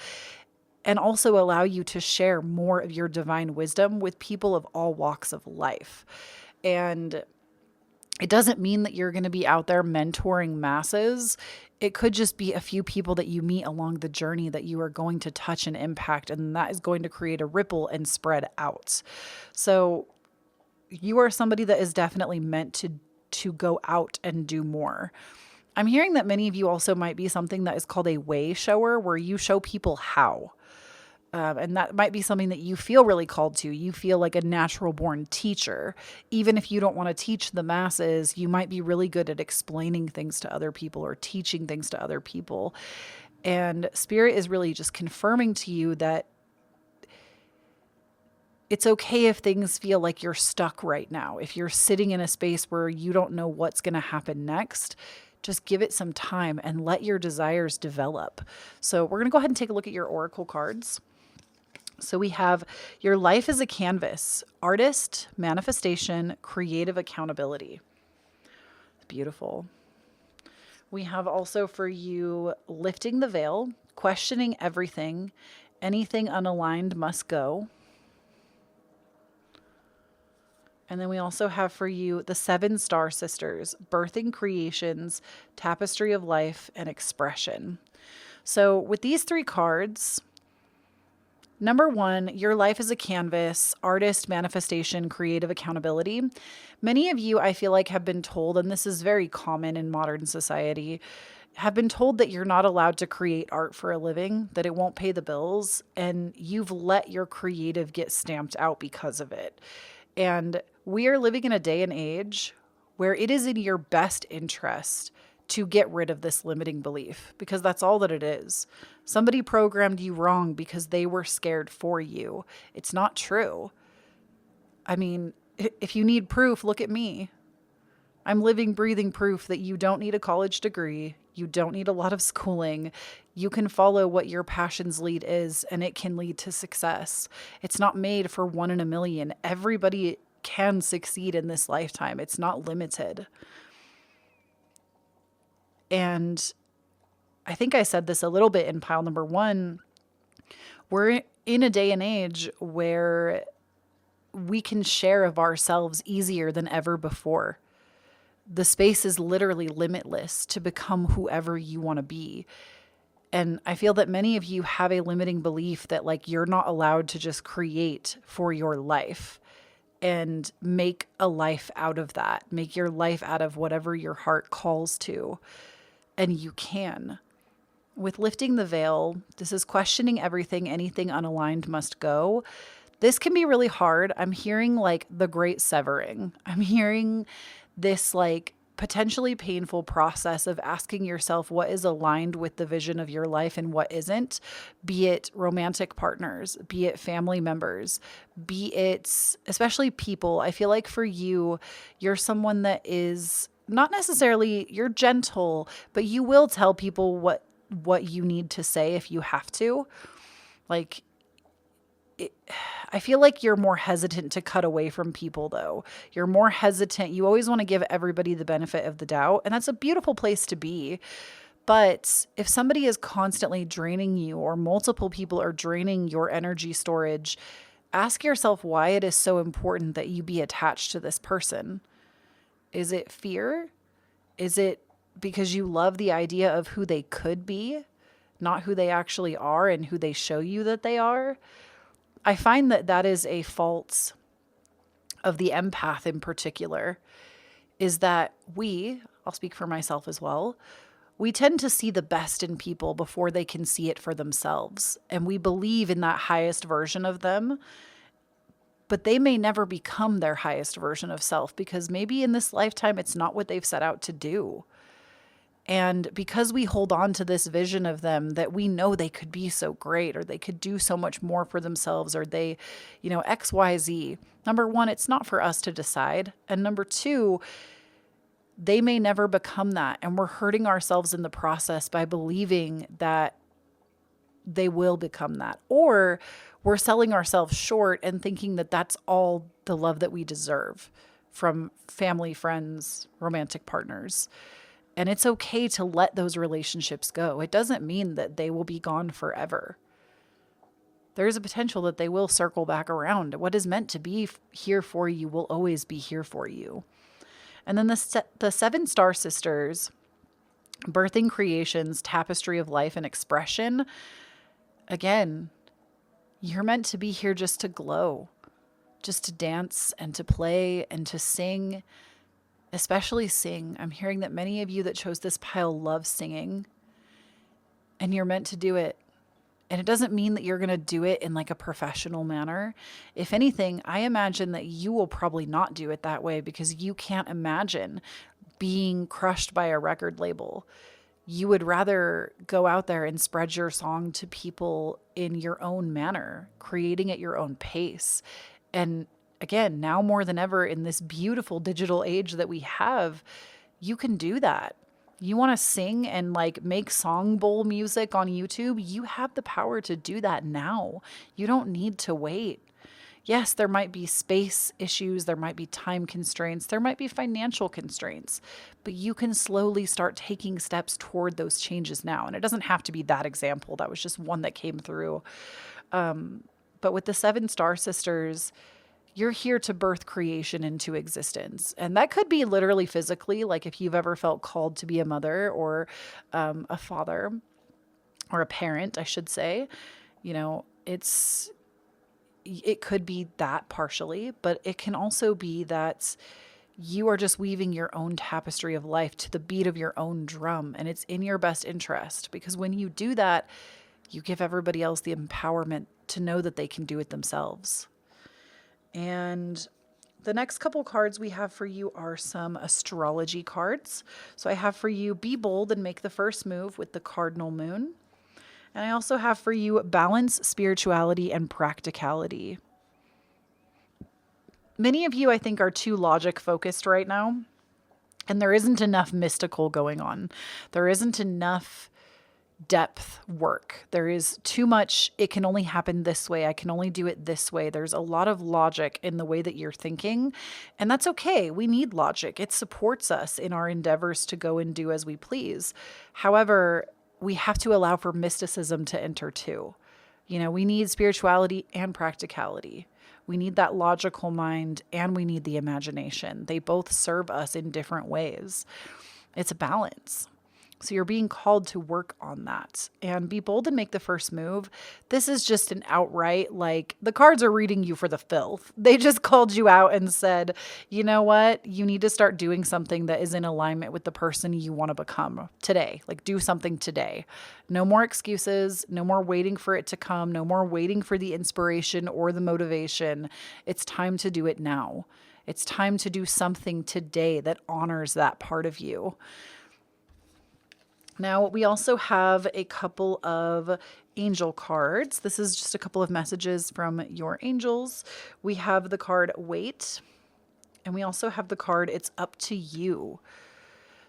and also allow you to share more of your divine wisdom with people of all walks of life. And it doesn't mean that you're going to be out there mentoring masses. It could just be a few people that you meet along the journey that you are going to touch and impact, and that is going to create a ripple and spread out. So you are somebody that is definitely meant to go out and do more. I'm hearing that many of you also might be something that is called a way shower, where you show people how. And that might be something that you feel really called to. You feel like a natural born teacher. Even if you don't want to teach the masses, you might be really good at explaining things to other people or teaching things to other people. And Spirit is really just confirming to you that it's okay if things feel like you're stuck right now. If you're sitting in a space where you don't know what's going to happen next, just give it some time and let your desires develop. So we're going to go ahead and take a look at your oracle cards. So we have your life as a canvas, artist, manifestation, creative accountability. Beautiful. We have also for you lifting the veil, questioning everything, anything unaligned must go. And then we also have for you the 7 star sisters, birthing creations, tapestry of life, and expression. So with these 3 cards, number 1, your life is a canvas, artist, manifestation, creative accountability. Many of you, I feel like, have been told, and this is very common in modern society, have been told that you're not allowed to create art for a living, that it won't pay the bills, and you've let your creative get stamped out because of it. And we are living in a day and age where it is in your best interest to get rid of this limiting belief, because that's all that it is. Somebody programmed you wrong because they were scared for you. It's not true. I mean, if you need proof, look at me. I'm living, breathing proof that you don't need a college degree. You don't need a lot of schooling. You can follow what your passion's lead is, and it can lead to success. It's not made for one in a million. Everybody can succeed in this lifetime. It's not limited. And I think I said this a little bit in pile number 1. We're in a day and age where we can share of ourselves easier than ever before. The space is literally limitless to become whoever you want to be. And I feel that many of you have a limiting belief that like you're not allowed to just create for your life and make a life out of that. Make your life out of whatever your heart calls to. And you can. With lifting the veil, this is questioning everything. Anything unaligned must go. This can be really hard. I'm hearing like the great severing. I'm hearing this like potentially painful process of asking yourself what is aligned with the vision of your life and what isn't, be it romantic partners, be it family members, be it especially people. I feel like for you, you're someone that is not necessarily, you're gentle, but you will tell people what you need to say if you have to. Like, I feel like you're more hesitant to cut away from people, though. You're more hesitant. You always want to give everybody the benefit of the doubt, and that's a beautiful place to be. But if somebody is constantly draining you, or multiple people are draining your energy storage, ask yourself why it is so important that you be attached to this person. Is it fear? Is it because you love the idea of who they could be, not who they actually are and who they show you that they are? I find that that is a fault of the empath in particular, is that I'll speak for myself as well, we tend to see the best in people before they can see it for themselves. And we believe in that highest version of them, but they may never become their highest version of self because maybe in this lifetime, it's not what they've set out to do. And because we hold on to this vision of them that we know they could be so great, or they could do so much more for themselves, or they, X, Y, Z. Number 1, it's not for us to decide. And number 2, they may never become that. And we're hurting ourselves in the process by believing that they will become that. Or we're selling ourselves short and thinking that that's all the love that we deserve from family, friends, romantic partners. And it's okay to let those relationships go. It doesn't mean that they will be gone forever. There is a potential that they will circle back around. What is meant to be here for you will always be here for you. And then the 7 star sisters, birthing creations, tapestry of life and expression. Again, you're meant to be here just to glow, just to dance and to play and to sing. Especially sing. I'm hearing that many of you that chose this pile love singing, and you're meant to do it. And it doesn't mean that you're going to do it in like a professional manner. If anything, I imagine that you will probably not do it that way because you can't imagine being crushed by a record label. You would rather go out there and spread your song to people in your own manner, creating at your own pace. And again, now more than ever in this beautiful digital age that we have, you can do that. You want to sing and like make song bowl music on YouTube, you have the power to do that now. You don't need to wait. Yes, there might be space issues, there might be time constraints, there might be financial constraints, but you can slowly start taking steps toward those changes now. And it doesn't have to be that example. That was just one that came through. But with the 7 star sisters, you're here to birth creation into existence. And that could be literally physically, like if you've ever felt called to be a mother or a father or a parent, I should say. It could be that partially, but it can also be that you are just weaving your own tapestry of life to the beat of your own drum. And it's in your best interest, because when you do that, you give everybody else the empowerment to know that they can do it themselves. And the next couple cards we have for you are some astrology cards. So I have for you, be bold and make the first move with the cardinal moon. And I also have for you, balance spirituality and practicality. Many of you, I think, are too logic focused right now. And there isn't enough mystical going on. There isn't enough depth work. There is too much, it can only happen this way. I can only do it this way. There's a lot of logic in the way that you're thinking. And that's okay. We need logic. It supports us in our endeavors to go and do as we please. However, we have to allow for mysticism to enter too. We need spirituality and practicality. We need that logical mind and we need the imagination. They both serve us in different ways. It's a balance. So you're being called to work on that and be bold and make the first move. This is just an outright, the cards are reading you for the filth. They just called you out and said, you know what? You need to start doing something that is in alignment with the person you want to become today. Do something today. No more excuses. No more waiting for it to come. No more waiting for the inspiration or the motivation. It's time to do it now. It's time to do something today that honors that part of you. Now, we also have a couple of angel cards. This is just a couple of messages from your angels. We have the card Wait, and we also have the card It's Up to You.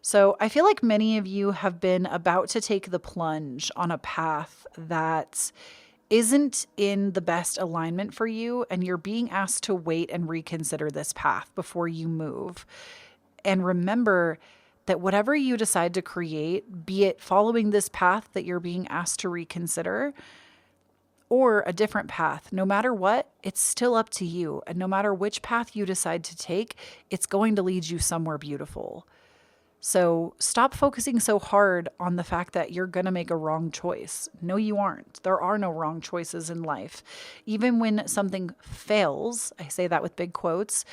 So I feel like many of you have been about to take the plunge on a path that isn't in the best alignment for you, and you're being asked to wait and reconsider this path before you move. And remember that whatever you decide to create, be it following this path that you're being asked to reconsider or a different path, no matter what, it's still up to you. And no matter which path you decide to take, it's going to lead you somewhere beautiful. So stop focusing so hard on the fact that you're going to make a wrong choice. No, you aren't. There are no wrong choices in life. Even when something fails, I say that with big quotes,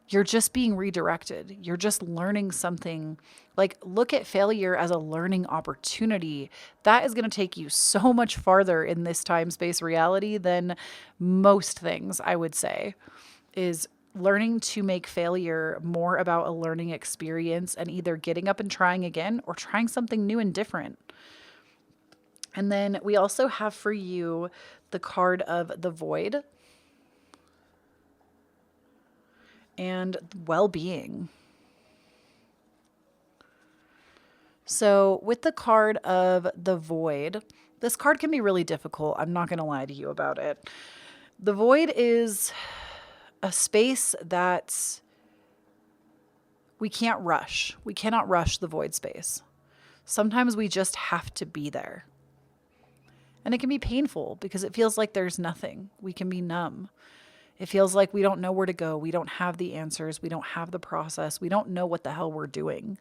you're just being redirected. You're just learning something. Look at failure as a learning opportunity. That is going to take you so much farther in this time-space reality than most things, I would say, is learning to make failure more about a learning experience and either getting up and trying again or trying something new and different. And then we also have for you the card of the Void and well-being. So with the card of the Void, this card can be really difficult. I'm not going to lie to you about it. The Void is a space that we can't rush. We cannot rush the void space. Sometimes we just have to be there. And it can be painful because it feels like there's nothing. We can be numb. It feels like we don't know where to go. We don't have the answers. We don't have the process. We don't know what the hell we're doing.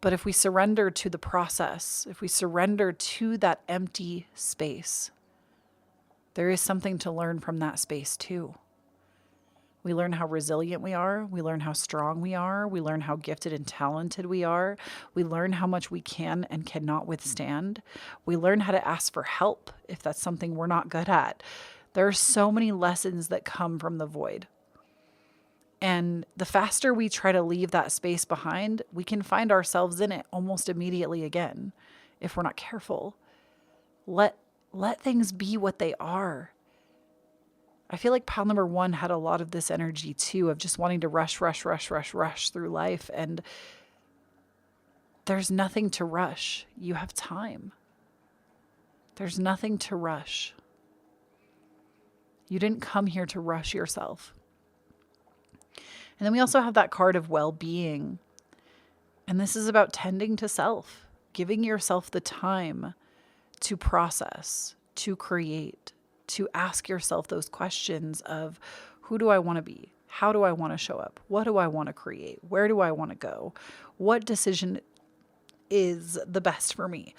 But if we surrender to the process, if we surrender to that empty space, there is something to learn from that space too. We learn how resilient we are. We learn how strong we are. We learn how gifted and talented we are. We learn how much we can and cannot withstand. We learn how to ask for help if that's something we're not good at. There are so many lessons that come from the void. And the faster we try to leave that space behind, we can find ourselves in it almost immediately again if we're not careful. Let things be what they are. I feel like pile number 1 had a lot of this energy too, of just wanting to rush through life. And there's nothing to rush. You have time. There's nothing to rush. You didn't come here to rush yourself. And then we also have that card of well-being. And this is about tending to self, giving yourself the time to process, to create, to ask yourself those questions of who do I want to be? How do I want to show up? What do I want to create? Where do I want to go? What decision is the best for me?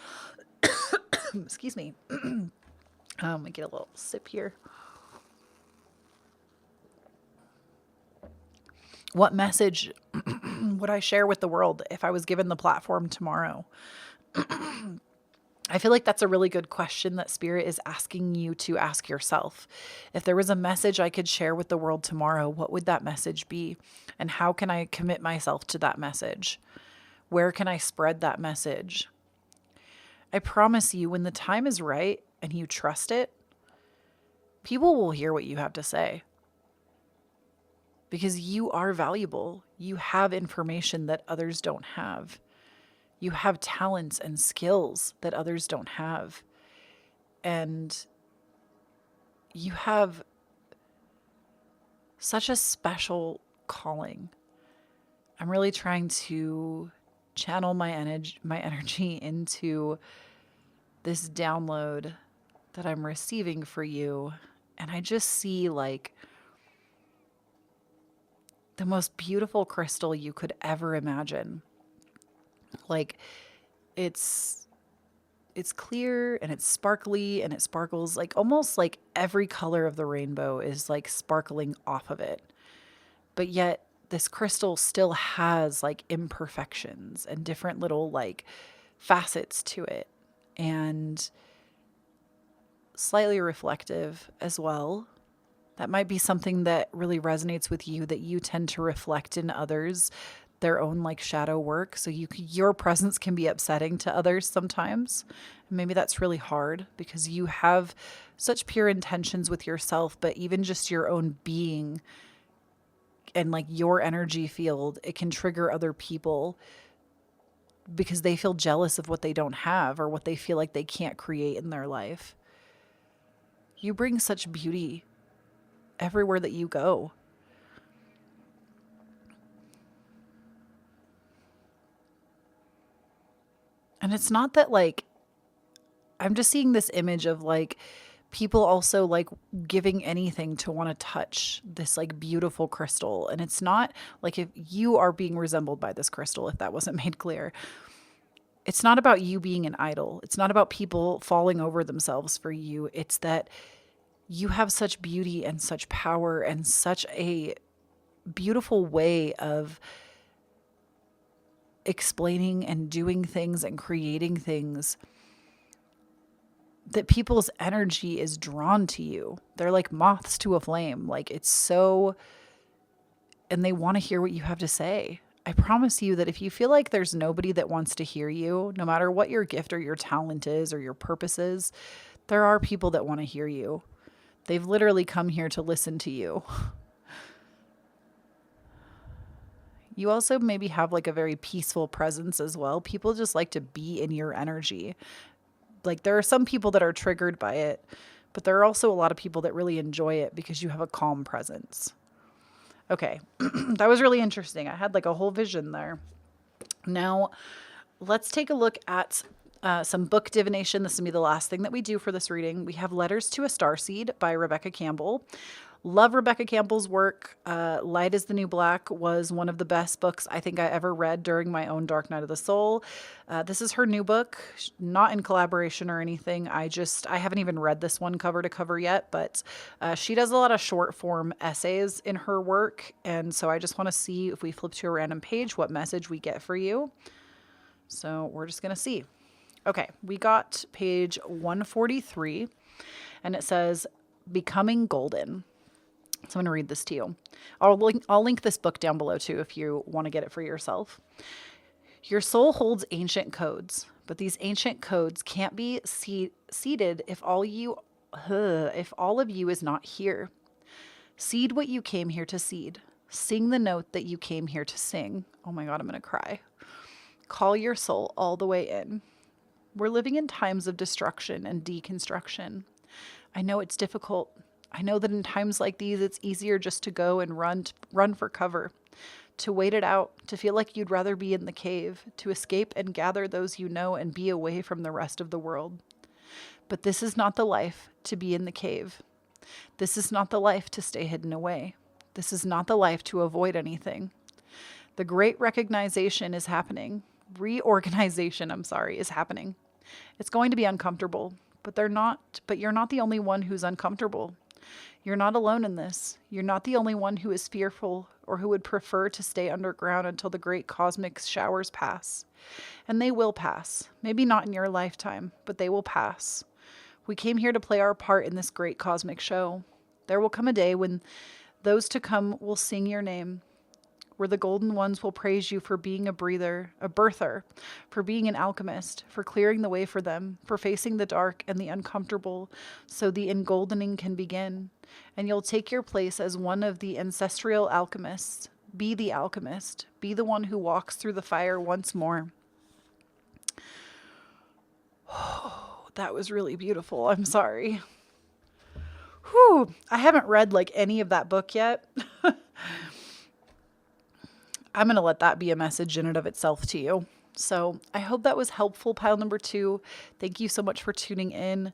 Excuse me. I get a little sip here. What message would I share with the world if I was given the platform tomorrow? I feel like that's a really good question that Spirit is asking you to ask yourself. If there was a message I could share with the world tomorrow, what would that message be? And how can I commit myself to that message? Where can I spread that message? I promise you, when the time is right and you trust it, people will hear what you have to say. Because you are valuable. You have information that others don't have. You have talents and skills that others don't have. And you have such a special calling. I'm really trying to channel my energy into this download that I'm receiving for you. And I just see like the most beautiful crystal you could ever imagine. Like it's clear and it's sparkly and it sparkles like almost like every color of the rainbow is like sparkling off of it. But yet this crystal still has like imperfections and different little like facets to it, and slightly reflective as well. That might be something that really resonates with you, that you tend to reflect in others their own like shadow work. So your presence can be upsetting to others sometimes. And maybe that's really hard because you have such pure intentions with yourself, but even just your own being and like your energy field, it can trigger other people because they feel jealous of what they don't have or what they feel like they can't create in their life. You bring such beauty everywhere that you go. And it's not that like, I'm just seeing this image of like people also like giving anything to want to touch this like beautiful crystal. And it's not like if you are being resembled by this crystal, if that wasn't made clear, it's not about you being an idol. It's not about people falling over themselves for you. It's that you have such beauty and such power and such a beautiful way of explaining and doing things and creating things that people's energy is drawn to you. They're like moths to a flame. Like it's so, and they want to hear what you have to say. I promise you that if you feel like there's nobody that wants to hear you, no matter what your gift or your talent is or your purpose is, there are people that want to hear you. They've literally come here to listen to you. You also maybe have like a very peaceful presence as well. People just like to be in your energy. Like there are some people that are triggered by it, but there are also a lot of people that really enjoy it because you have a calm presence. Okay, that was really interesting. I had like a whole vision there. Now, let's take a look at some book divination. This will be the last thing that we do for this reading. We have Letters to a Starseed by Rebecca Campbell. Love Rebecca Campbell's work. Light is the New Black was one of the best books I think I ever read during my own Dark Night of the Soul. This is her new book, not in collaboration or anything. I haven't even read this one cover to cover yet, but she does a lot of short form essays in her work. And so I just want to see if we flip to a random page, what message we get for you. So we're just going to see. Okay, we got page 143 and it says, Becoming Golden. So I'm going to read this to you. I'll link this book down below too if you want to get it for yourself. Your soul holds ancient codes, but these ancient codes can't be seeded if all of you is not here. Seed what you came here to seed. Sing the note that you came here to sing. Oh my God, I'm going to cry. Call your soul all the way in. We're living in times of destruction and deconstruction. I know it's difficult. I know that in times like these, it's easier just to go and run for cover, to wait it out, to feel like you'd rather be in the cave, to escape and gather those you know and be away from the rest of the world. But this is not the life to be in the cave. This is not the life to stay hidden away. This is not the life to avoid anything. The great reorganization is happening. Is happening. It's going to be uncomfortable, but you're not the only one who's uncomfortable. You're not alone in this. You're not the only one who is fearful or who would prefer to stay underground until the great cosmic showers pass. And they will pass. Maybe not in your lifetime, but they will pass. We came here to play our part in this great cosmic show. There will come a day when those to come will sing your name, where the golden ones will praise you for being a breather, a birther, for being an alchemist, for clearing the way for them, for facing the dark and the uncomfortable so the engoldening can begin. And you'll take your place as one of the ancestral alchemists, Be the alchemist. Be the one who walks through the fire once more. Oh, that was really beautiful. I'm sorry. Whew. I haven't read like any of that book yet. I'm going to let that be a message in and of itself to you. So I hope that was helpful, pile number 2. Thank you so much for tuning in.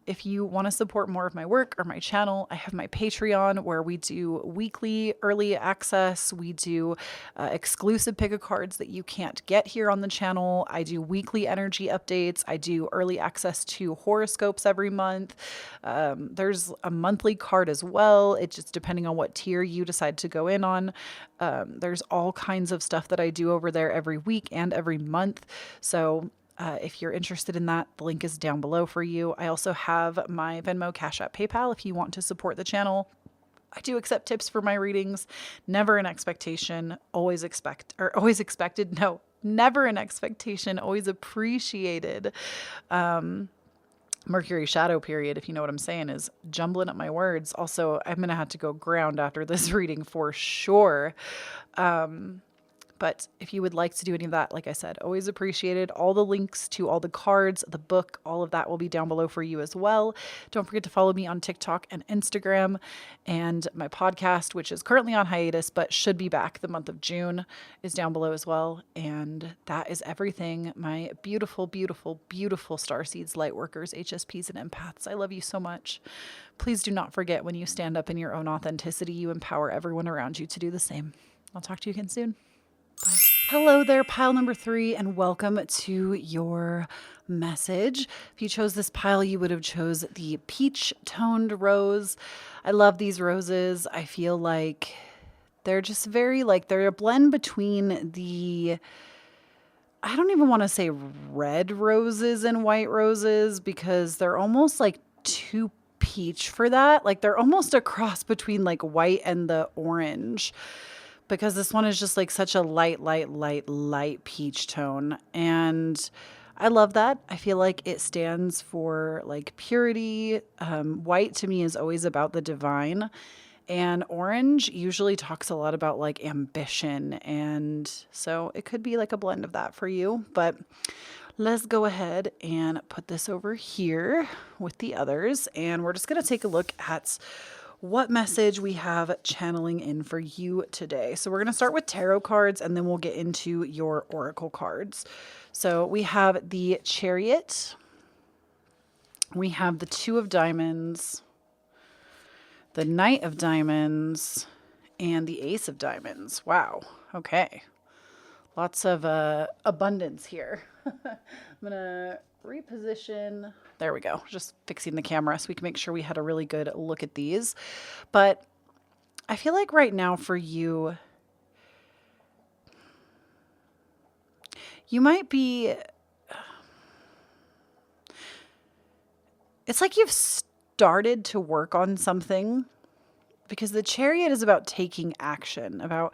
If you want to support more of my work or my channel, I have my Patreon where we do weekly early access. We do exclusive pick of cards that you can't get here on the channel. I do weekly energy updates. I do early access to horoscopes every month. There's a monthly card as well. It's just depending on what tier you decide to go in on. There's all kinds of stuff that I do over there every week and every month. So if you're interested in that, the link is down below for you. I also have my Venmo, Cashapp, PayPal if you want to support the channel. I do accept tips for my readings. Never an expectation, never an expectation, always appreciated. Mercury shadow period, if you know what I'm saying, is jumbling up my words. Also, I'm going to have to go ground after this reading for sure. But if you would like to do any of that, like I said, always appreciated. All the links to all the cards, the book, all of that will be down below for you as well. Don't forget to follow me on TikTok and Instagram, and my podcast, which is currently on hiatus, but should be back the month of June, is down below as well. And that is everything. My beautiful, beautiful, beautiful Starseeds, Lightworkers, HSPs, and Empaths. I love you so much. Please do not forget, when you stand up in your own authenticity, you empower everyone around you to do the same. I'll talk to you again soon. Bye. Hello there, pile number 3, and welcome to your message. If you chose this pile, you would have chose the peach toned rose. I love these roses. I feel like they're just very they're a blend between the, I don't even want to say red roses and white roses, because they're almost like too peach for that. Like they're almost a cross between like white and the orange, because this one is just like such a light peach tone. And I love that. I feel like it stands for like purity. White to me is always about the divine. And orange usually talks a lot about like ambition. And so it could be like a blend of that for you. But let's go ahead and put this over here with the others. And we're just going to take a look at what message we have channeling in for you today. So we're going to start with tarot cards, and then we'll get into your oracle cards. So we have the Chariot. We have the Two of Diamonds, the Knight of Diamonds, and the Ace of Diamonds. Wow. Okay. Lots of abundance here. I'm going to reposition. There we go. Just fixing the camera so we can make sure we had a really good look at these. But I feel like right now for you, you might be, it's like you've started to work on something, because the Chariot is about taking action, about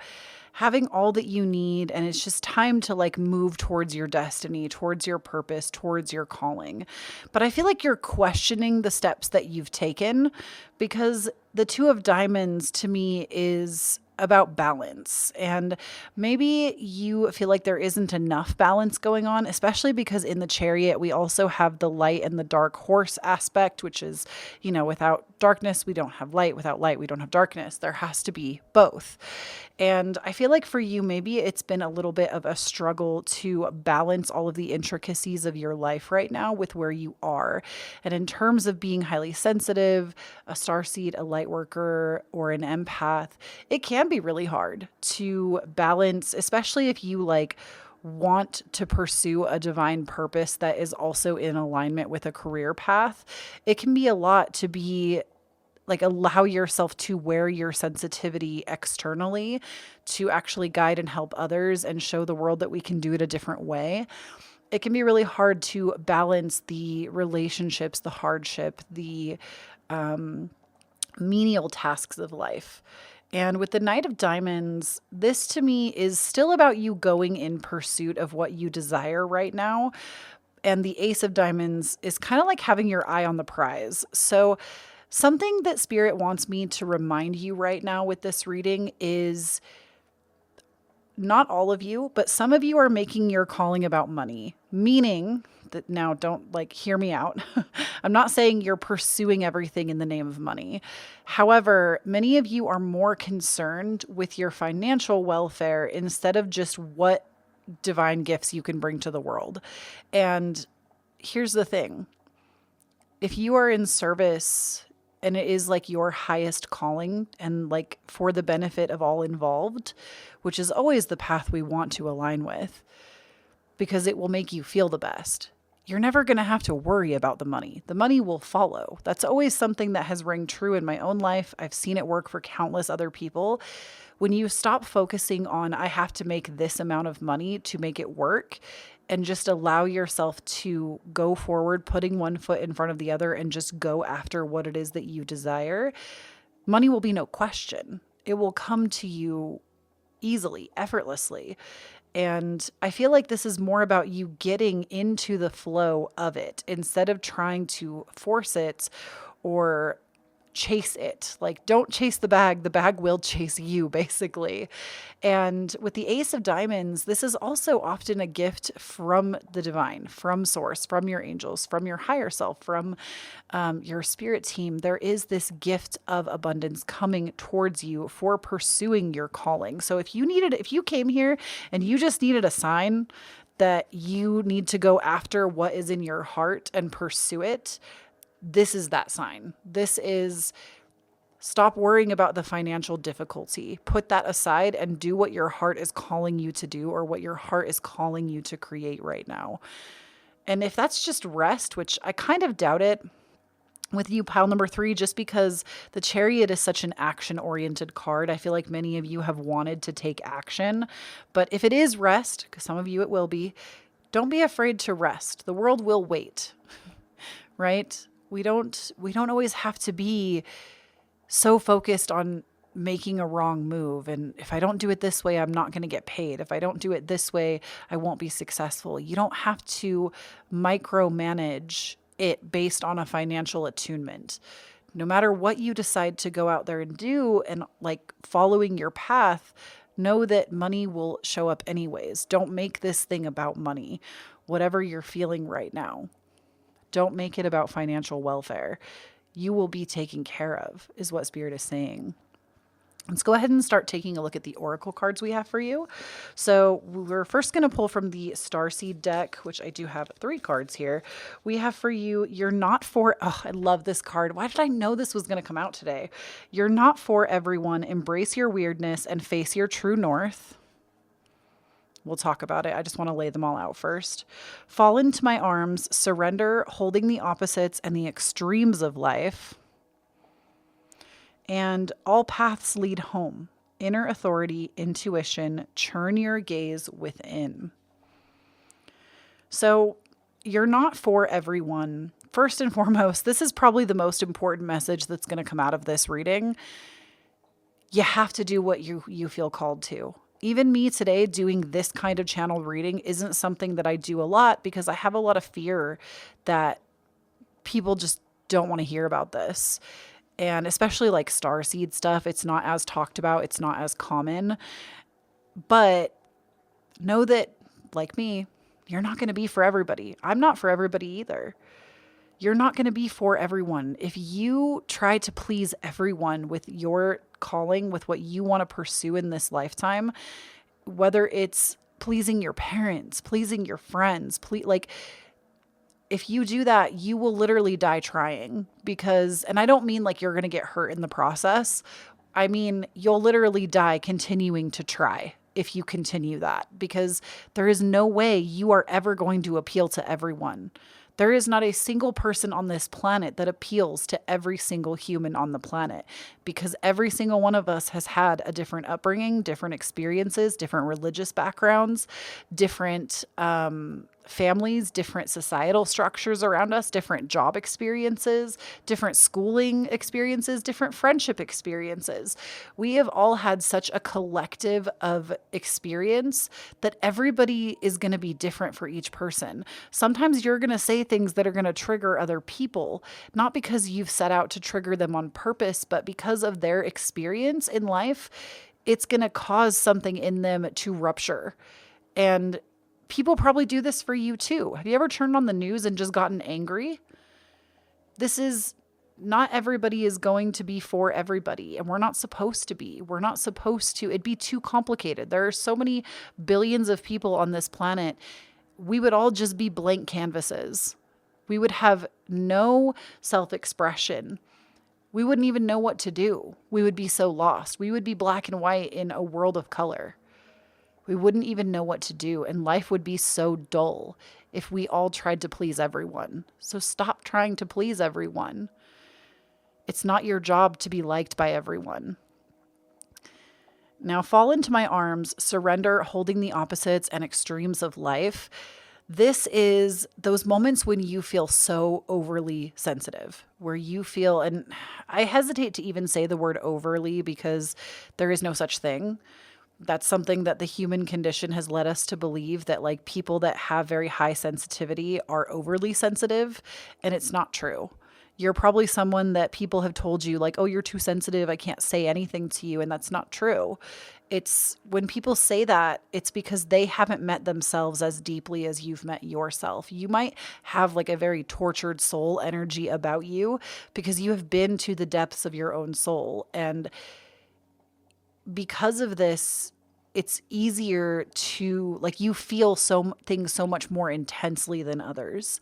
having all that you need, and it's just time to like move towards your destiny, towards your purpose, towards your calling. But I feel like you're questioning the steps that you've taken, because the Two of Diamonds to me is about balance. And maybe you feel like there isn't enough balance going on, especially because in the Chariot, we also have the light and the dark horse aspect, which is, you know, without darkness, we don't have light. Without light, we don't have darkness. There has to be both. And I feel like for you, maybe it's been a little bit of a struggle to balance all of the intricacies of your life right now with where you are. And in terms of being highly sensitive, a starseed, a light worker, or an empath, it can be really hard to balance, especially if you like want to pursue a divine purpose that is also in alignment with a career path. It can be a lot to be like, allow yourself to wear your sensitivity externally to actually guide and help others and show the world that we can do it a different way. It can be really hard to balance the relationships, the hardship, the menial tasks of life. And with the Knight of Diamonds, this to me is still about you going in pursuit of what you desire right now. And the Ace of Diamonds is kind of like having your eye on the prize. So Something that Spirit wants me to remind you right now with this reading is not all of you, but some of you are making your calling about money, meaning that now don't hear me out. I'm not saying you're pursuing everything in the name of money. However, many of you are more concerned with your financial welfare instead of just what divine gifts you can bring to the world. And here's the thing. If you are in service and it is your highest calling and for the benefit of all involved, which is always the path we want to align with, because it will make you feel the best. You're never going to have to worry about the money. The money will follow. That's always something that has rang true in my own life. I've seen it work for countless other people. When you stop focusing on, I have to make this amount of money to make it work, and just allow yourself to go forward, putting one foot in front of the other and just go after what it is that you desire, money will be no question. It will come to you easily, effortlessly. And I feel like this is more about you getting into the flow of it instead of trying to force it or chase it. Don't chase the bag will chase you, basically. And with the Ace of Diamonds, this is also often a gift from the divine, from source, from your angels, from your higher self, from your spirit team. There is this gift of abundance coming towards you for pursuing your calling. So if you came here and you just needed a sign that you need to go after what is in your heart and pursue it, this is that sign. This is, stop worrying about the financial difficulty. Put that aside and do what your heart is calling you to do, or what your heart is calling you to create right now. And if that's just rest, which I kind of doubt it with you, pile number 3, just because the Chariot is such an action-oriented card. I feel like many of you have wanted to take action. But if it is rest, because some of you it will be, don't be afraid to rest. The world will wait, right? We don't always have to be so focused on making a wrong move. And if I don't do it this way, I'm not going to get paid. If I don't do it this way, I won't be successful. You don't have to micromanage it based on a financial attunement. No matter what you decide to go out there and do, and following your path, know that money will show up anyways. Don't make this thing about money, whatever you're feeling right now. Don't make it about financial welfare. You will be taken care of, is what Spirit is saying. Let's go ahead and start taking a look at the oracle cards we have for you. So we're first going to pull from the Starseed deck, which I do have 3 cards here. We have for you, you're not for, oh, I love this card. Why did I know this was going to come out today? You're not for everyone. Embrace your weirdness and face your true north. We'll talk about it. I just want to lay them all out first. Fall into my arms, surrender, holding the opposites and the extremes of life. And all paths lead home. Inner authority, intuition, churn your gaze within. So you're not for everyone. First and foremost, this is probably the most important message that's going to come out of this reading. You have to do what you feel called to. Even me today doing this kind of channel reading isn't something that I do a lot, because I have a lot of fear that people just don't want to hear about this. And especially starseed stuff, it's not as talked about. It's not as common. But know that, like me, you're not going to be for everybody. I'm not for everybody either. You're not going to be for everyone. If you try to please everyone with your calling, with what you want to pursue in this lifetime, whether it's pleasing your parents, pleasing your friends, if you do that, you will literally die trying. Because, and I don't mean you're going to get hurt in the process. I mean, you'll literally die continuing to try if you continue that, because there is no way you are ever going to appeal to everyone. There is not a single person on this planet that appeals to every single human on the planet, because every single one of us has had a different upbringing, different experiences, different religious backgrounds, different families, different societal structures around us, different job experiences, different schooling experiences, different friendship experiences. We have all had such a collective of experience that everybody is going to be different for each person. Sometimes you're going to say things that are going to trigger other people, not because you've set out to trigger them on purpose, but because of their experience in life. It's going to cause something in them to rupture. And people probably do this for you too. Have you ever turned on the news and just gotten angry? This is not everybody is going to be for everybody, and we're not supposed to be. We're not supposed to. It'd be too complicated. There are so many billions of people on this planet. We would all just be blank canvases. We would have no self-expression. We wouldn't even know what to do. We would be so lost. We would be black and white in a world of color. We wouldn't even know what to do, and life would be so dull if we all tried to please everyone. So stop trying to please everyone. It's not your job to be liked by everyone. Now fall into my arms, surrender, holding the opposites and extremes of life. This is those moments when you feel so overly sensitive, where you feel, and I hesitate to even say the word overly because there is no such thing. That's something that the human condition has led us to believe, that like people that have very high sensitivity are overly sensitive, and it's not true. You're probably someone that people have told you like, oh, you're too sensitive, I can't say anything to you, and that's not true. It's when people say that, it's because they haven't met themselves as deeply as you've met yourself. You might have like a very tortured soul energy about you because you have been to the depths of your own soul, and because of this, it's easier to like you feel things so much more intensely than others.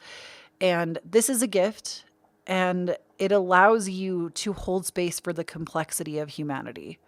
And this is a gift, and it allows you to hold space for the complexity of humanity.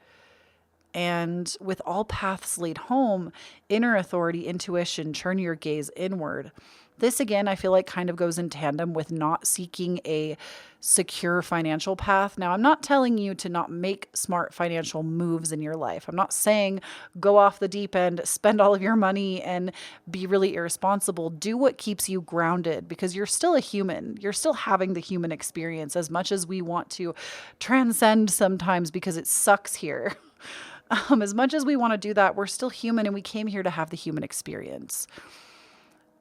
And with all paths lead home, inner authority, intuition, turn your gaze inward. This, again, I feel like kind of goes in tandem with not seeking a secure financial path. Now, I'm not telling you to not make smart financial moves in your life. I'm not saying go off the deep end, spend all of your money, and be really irresponsible. Do what keeps you grounded, because you're still a human. You're still having the human experience, as much as we want to transcend sometimes because it sucks here. As much as we want to do that, we're still human, and we came here to have the human experience.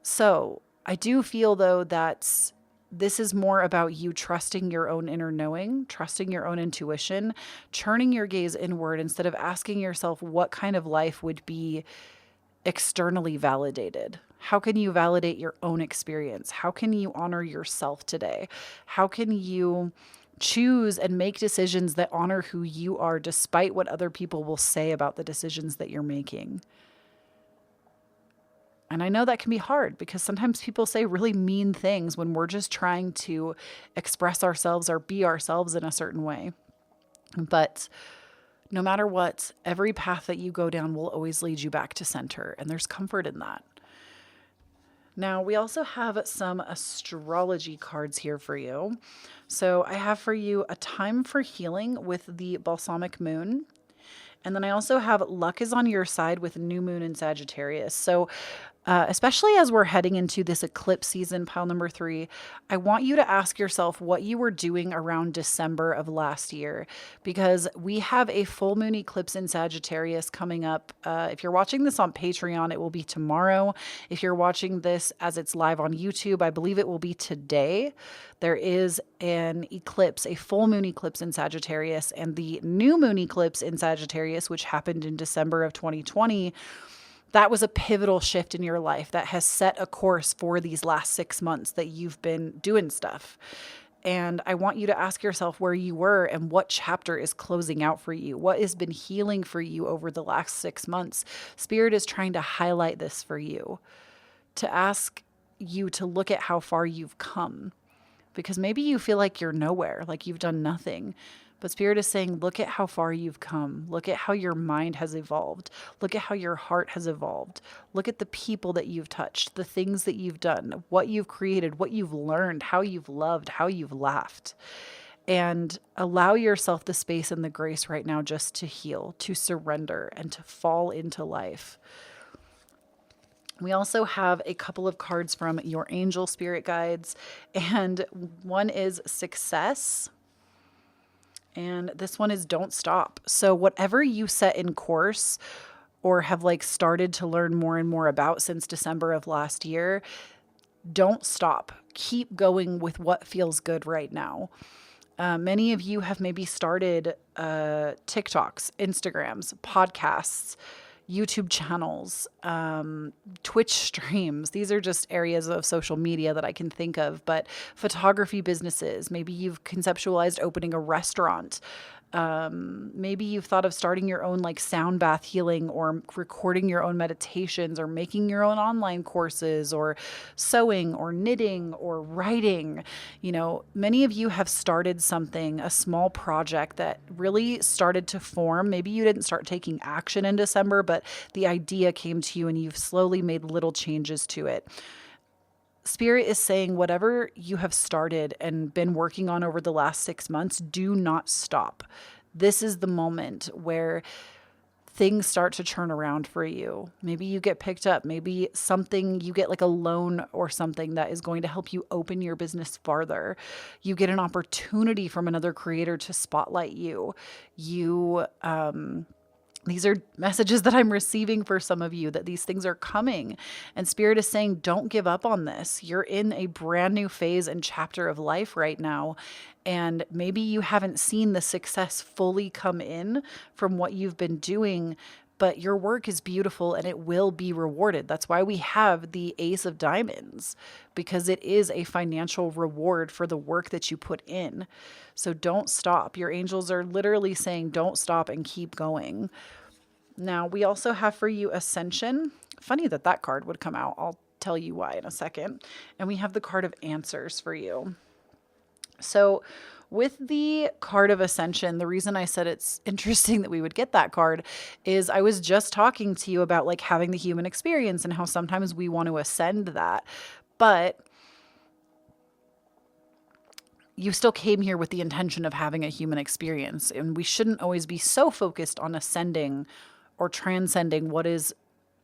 So I do feel, though, that this is more about you trusting your own inner knowing, trusting your own intuition, turning your gaze inward instead of asking yourself what kind of life would be externally validated. How can you validate your own experience? How can you honor yourself today? How can you choose and make decisions that honor who you are, despite what other people will say about the decisions that you're making? And I know that can be hard because sometimes people say really mean things when we're just trying to express ourselves or be ourselves in a certain way. But no matter what, every path that you go down will always lead you back to center, and there's comfort in that. Now, we also have some astrology cards here for you. So I have for you a time for healing with the balsamic moon. And then I also have luck is on your side with new moon in Sagittarius. So especially as we're heading into this eclipse season, pile number 3, I want you to ask yourself what you were doing around December of last year, because we have a full moon eclipse in Sagittarius coming up. If you're watching this on Patreon, it will be tomorrow. If you're watching this as it's live on YouTube, I believe it will be today. There is an eclipse, a full moon eclipse in Sagittarius, and the new moon eclipse in Sagittarius, which happened in December of 2020. That was a pivotal shift in your life that has set a course for these last 6 months that you've been doing stuff. And I want you to ask yourself where you were and what chapter is closing out for you. What has been healing for you over the last 6 months? Spirit is trying to highlight this for you, to ask you to look at how far you've come. Because maybe you feel like you're nowhere, like you've done nothing. But Spirit is saying, look at how far you've come. Look at how your mind has evolved. Look at how your heart has evolved. Look at the people that you've touched, the things that you've done, what you've created, what you've learned, how you've loved, how you've laughed. And allow yourself the space and the grace right now just to heal, to surrender, and to fall into life. We also have a couple of cards from your angel spirit guides, and one is success, and this one is don't stop. So whatever you set in course or have like started to learn more and more about since December of last year, don't stop. Keep going with what feels good right now. Many of you have maybe started TikToks, Instagrams, podcasts, YouTube channels, Twitch streams. These are just areas of social media that I can think of, but photography businesses. Maybe you've conceptualized opening a restaurant. Maybe you've thought of starting your own like sound bath healing, or recording your own meditations, or making your own online courses, or sewing or knitting or writing. You know, many of you have started something, a small project that really started to form. Maybe you didn't start taking action in December, but the idea came to you and you've slowly made little changes to it. Spirit is saying whatever you have started and been working on over the last 6 months, do not stop. This is the moment where things start to turn around for you. Maybe you get picked up. Maybe something, you get like a loan or something that is going to help you open your business farther. You get an opportunity from another creator to spotlight you. These are messages that I'm receiving for some of you, that these things are coming. And Spirit is saying, don't give up on this. You're in a brand new phase and chapter of life right now. And maybe you haven't seen the success fully come in from what you've been doing, but your work is beautiful and it will be rewarded. That's why we have the Ace of Diamonds, because it is a financial reward for the work that you put in. So don't stop. Your angels are literally saying, don't stop and keep going. Now, we also have for you Ascension. Funny that that card would come out. I'll tell you why in a second. And we have the card of Answers for you. So with the card of Ascension, the reason I said it's interesting that we would get that card is I was just talking to you about like having the human experience and how sometimes we want to ascend that. But you still came here with the intention of having a human experience. And we shouldn't always be so focused on ascending or transcending what is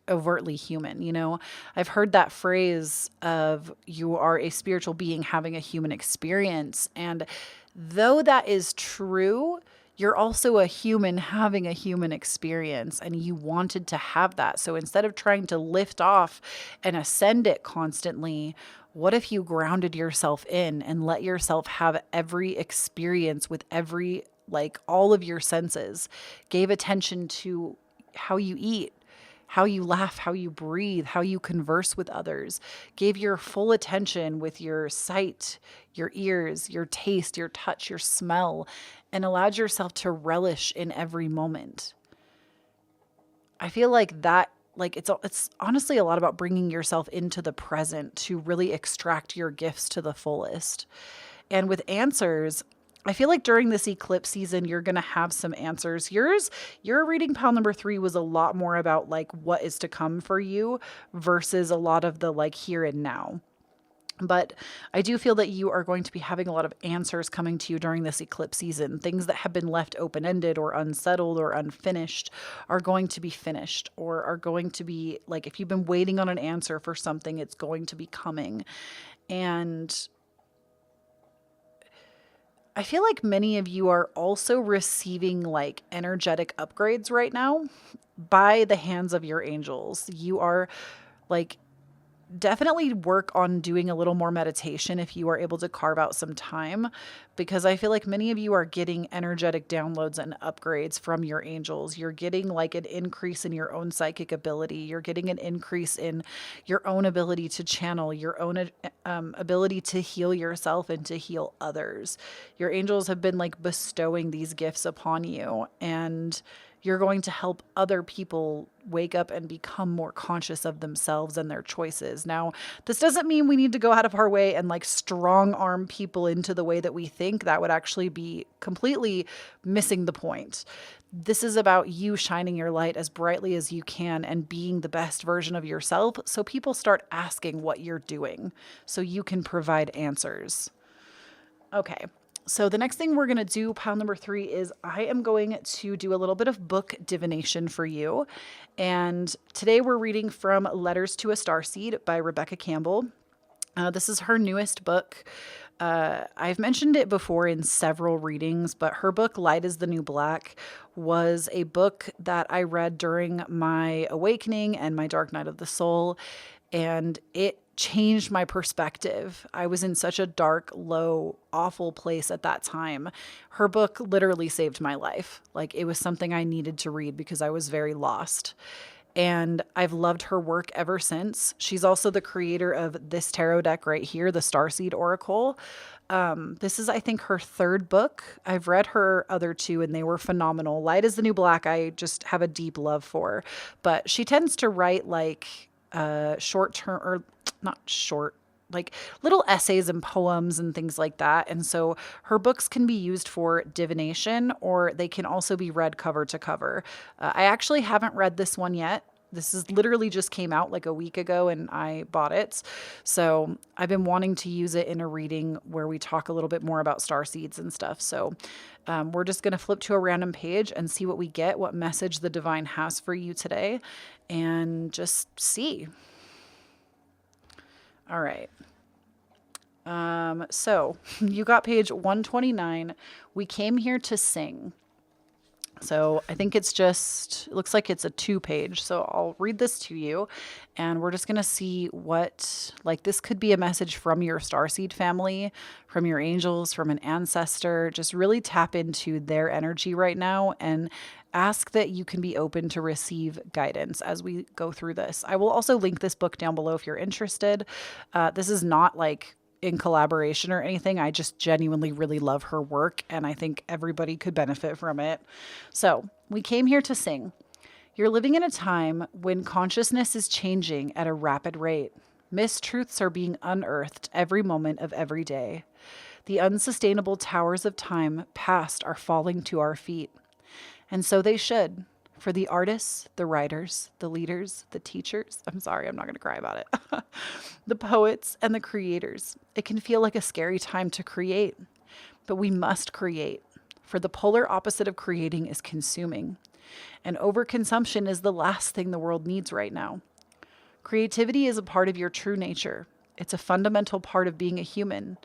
overtly human. You know, I've heard that phrase of you are a spiritual being having a human experience. And though that is true, you're also a human having a human experience, and you wanted to have that. So instead of trying to lift off and ascend it constantly, what if you grounded yourself in and let yourself have every experience with every, like all of your senses, gave attention to how you eat, how you laugh, how you breathe, how you converse with others, gave your full attention with your sight, your ears, your taste, your touch, your smell, and allowed yourself to relish in every moment. I feel like that, like it's honestly a lot about bringing yourself into the present to really extract your gifts to the fullest. And with Answers, I feel like during this eclipse season, you're going to have some answers. Your reading pile number 3 was a lot more about like what is to come for you versus a lot of the like here and now. But I do feel that you are going to be having a lot of answers coming to you during this eclipse season. Things that have been left open-ended or unsettled or unfinished are going to be finished, or are going to be like, if you've been waiting on an answer for something, it's going to be coming. And I feel like many of you are also receiving like energetic upgrades right now by the hands of your angels. You are like, definitely work on doing a little more meditation if you are able to carve out some time, because I feel like many of you are getting energetic downloads and upgrades from your angels. You're getting like an increase in your own psychic ability. You're getting an increase in your own ability to channel, your own ability to heal yourself and to heal others. Your angels have been like bestowing these gifts upon you, and you're going to help other people wake up and become more conscious of themselves and their choices. Now, this doesn't mean we need to go out of our way and like strong arm people into the way that we think. That would actually be completely missing the point. This is about you shining your light as brightly as you can and being the best version of yourself, so people start asking what you're doing so you can provide answers. Okay. So the next thing we're going to do, pile number 3, is I am going to do a little bit of book divination for you. And today we're reading from Letters to a Starseed by Rebecca Campbell. This is her newest book. I've mentioned it before in several readings, but her book, Light is the New Black, was a book that I read during my awakening and my dark night of the soul, and it changed my perspective. I was in such a dark, low, awful place at that time. Her book literally saved my life. Like, it was something I needed to read because I was very lost. And I've loved her work ever since. She's also the creator of this tarot deck right here, the Starseed Oracle. This is, I think, her 3rd book. I've read her other 2 and they were phenomenal. Light is the New Black, I just have a deep love for. But she tends to write like short term, or not short, like little essays and poems and things like that. And so her books can be used for divination, or they can also be read cover to cover. I actually haven't read this one yet. This is literally just came out like a week ago and I bought it. So I've been wanting to use it in a reading where we talk a little bit more about starseeds and stuff. So we're just going to flip to a random page and see what we get, what message the divine has for you today, and just see. All right. So you got page 129. We came here to sing. So I think it looks like it's a 2-page. So I'll read this to you and we're just going to see what, like, this could be a message from your starseed family, from your angels, from an ancestor. Just really tap into their energy right now and ask that you can be open to receive guidance as we go through this. I will also link this book down below if you're interested. This is not like in collaboration or anything. I just genuinely really love her work and I think everybody could benefit from it. So we came here to sing. You're living in a time when consciousness is changing at a rapid rate. Mistruths are being unearthed every moment of every day. The unsustainable towers of time past are falling to our feet. And so they should. For the artists, the writers, the leaders, the teachers, I'm sorry, I'm not going to cry about it, the poets and the creators. It can feel like a scary time to create, but we must create, for the polar opposite of creating is consuming, and overconsumption is the last thing the world needs right now. Creativity is a part of your true nature. It's a fundamental part of being a human,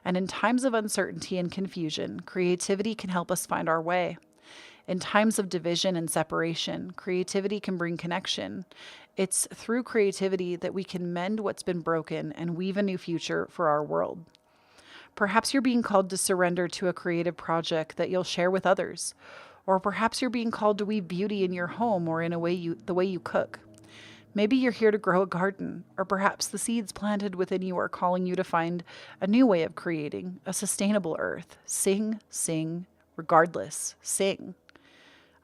and in times of uncertainty and confusion, creativity can help us find our way. In times of division and separation, creativity can bring connection. It's through creativity that we can mend what's been broken and weave a new future for our world. Perhaps you're being called to surrender to a creative project that you'll share with others. Or perhaps you're being called to weave beauty in your home or in the way you cook. Maybe you're here to grow a garden, or perhaps the seeds planted within you are calling you to find a new way of creating a sustainable earth. Sing, sing, regardless, sing.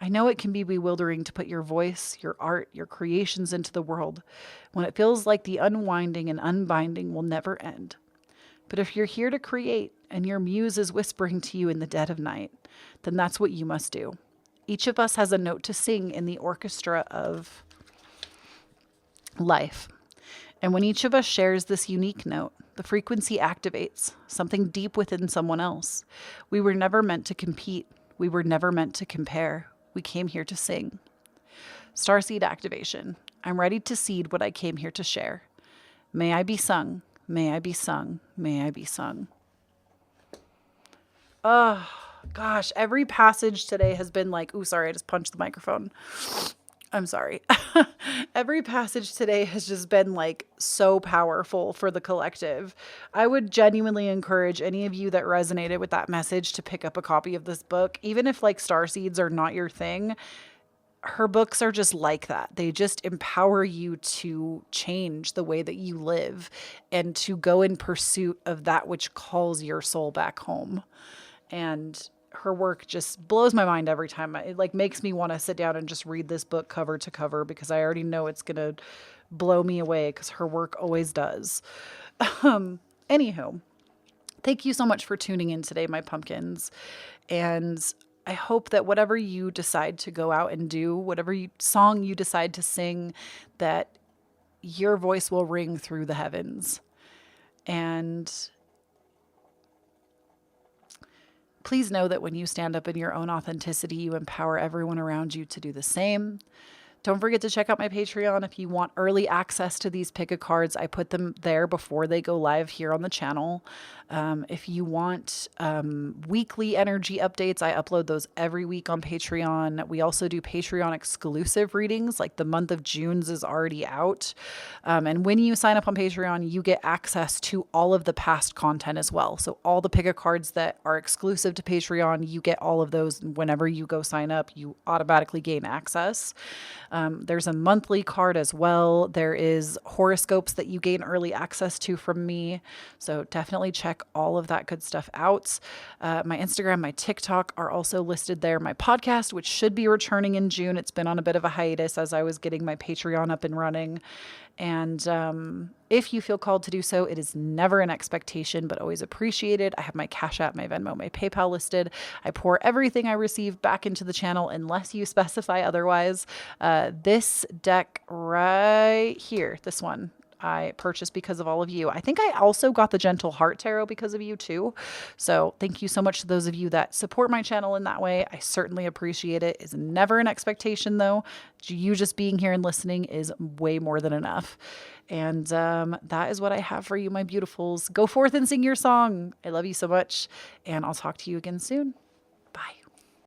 I know it can be bewildering to put your voice, your art, your creations into the world when it feels like the unwinding and unbinding will never end. But if you're here to create and your muse is whispering to you in the dead of night, then that's what you must do. Each of us has a note to sing in the orchestra of life. And when each of us shares this unique note, the frequency activates something deep within someone else. We were never meant to compete. We were never meant to compare. We came here to sing. Starseed activation. I'm ready to seed what I came here to share. May I be sung. May I be sung. May I be sung. Oh, gosh. Every passage today has been like, ooh, sorry, I just punched the microphone. I'm sorry. Every passage today has just been like so powerful for the collective. I would genuinely encourage any of you that resonated with that message to pick up a copy of this book. Even if like starseeds are not your thing, her books are just like that. They just empower you to change the way that you live and to go in pursuit of that which calls your soul back home. And her work just blows my mind every time. It like makes me want to sit down and just read this book cover to cover because I already know it's going to blow me away because her work always does. Anywho, thank you so much for tuning in today, my pumpkins. And I hope that whatever you decide to go out and do, whatever song you decide to sing, that your voice will ring through the heavens. And Please know that when you stand up in your own authenticity, you empower everyone around you to do the same. Don't forget to check out my Patreon if you want early access to these pick-a-cards. I put them there before they go live here on the channel. If you want weekly energy updates, I upload those every week on Patreon. We also do Patreon exclusive readings, like the month of June's is already out. And when you sign up on Patreon, you get access to all of the past content as well. So all the pick-a-cards that are exclusive to Patreon, you get all of those whenever you go sign up. You automatically gain access. There's a monthly card as well. There is horoscopes that you gain early access to from me. So definitely check all of that good stuff out. My Instagram, my TikTok are also listed there. My podcast, which should be returning in June. It's been on a bit of a hiatus as I was getting my Patreon up and running. And if you feel called to do so, it is never an expectation, but always appreciated. I have my Cashapp, my Venmo, my PayPal listed. I pour everything I receive back into the channel unless you specify otherwise. This deck right here, this one, I purchased because of all of you. I think I also got the Gentle Heart Tarot because of you too. So thank you so much to those of you that support my channel in that way. I certainly appreciate it. It's never an expectation though. You just being here and listening is way more than enough. And that is what I have for you, my beautifuls. Go forth and sing your song. I love you so much. And I'll talk to you again soon. Bye.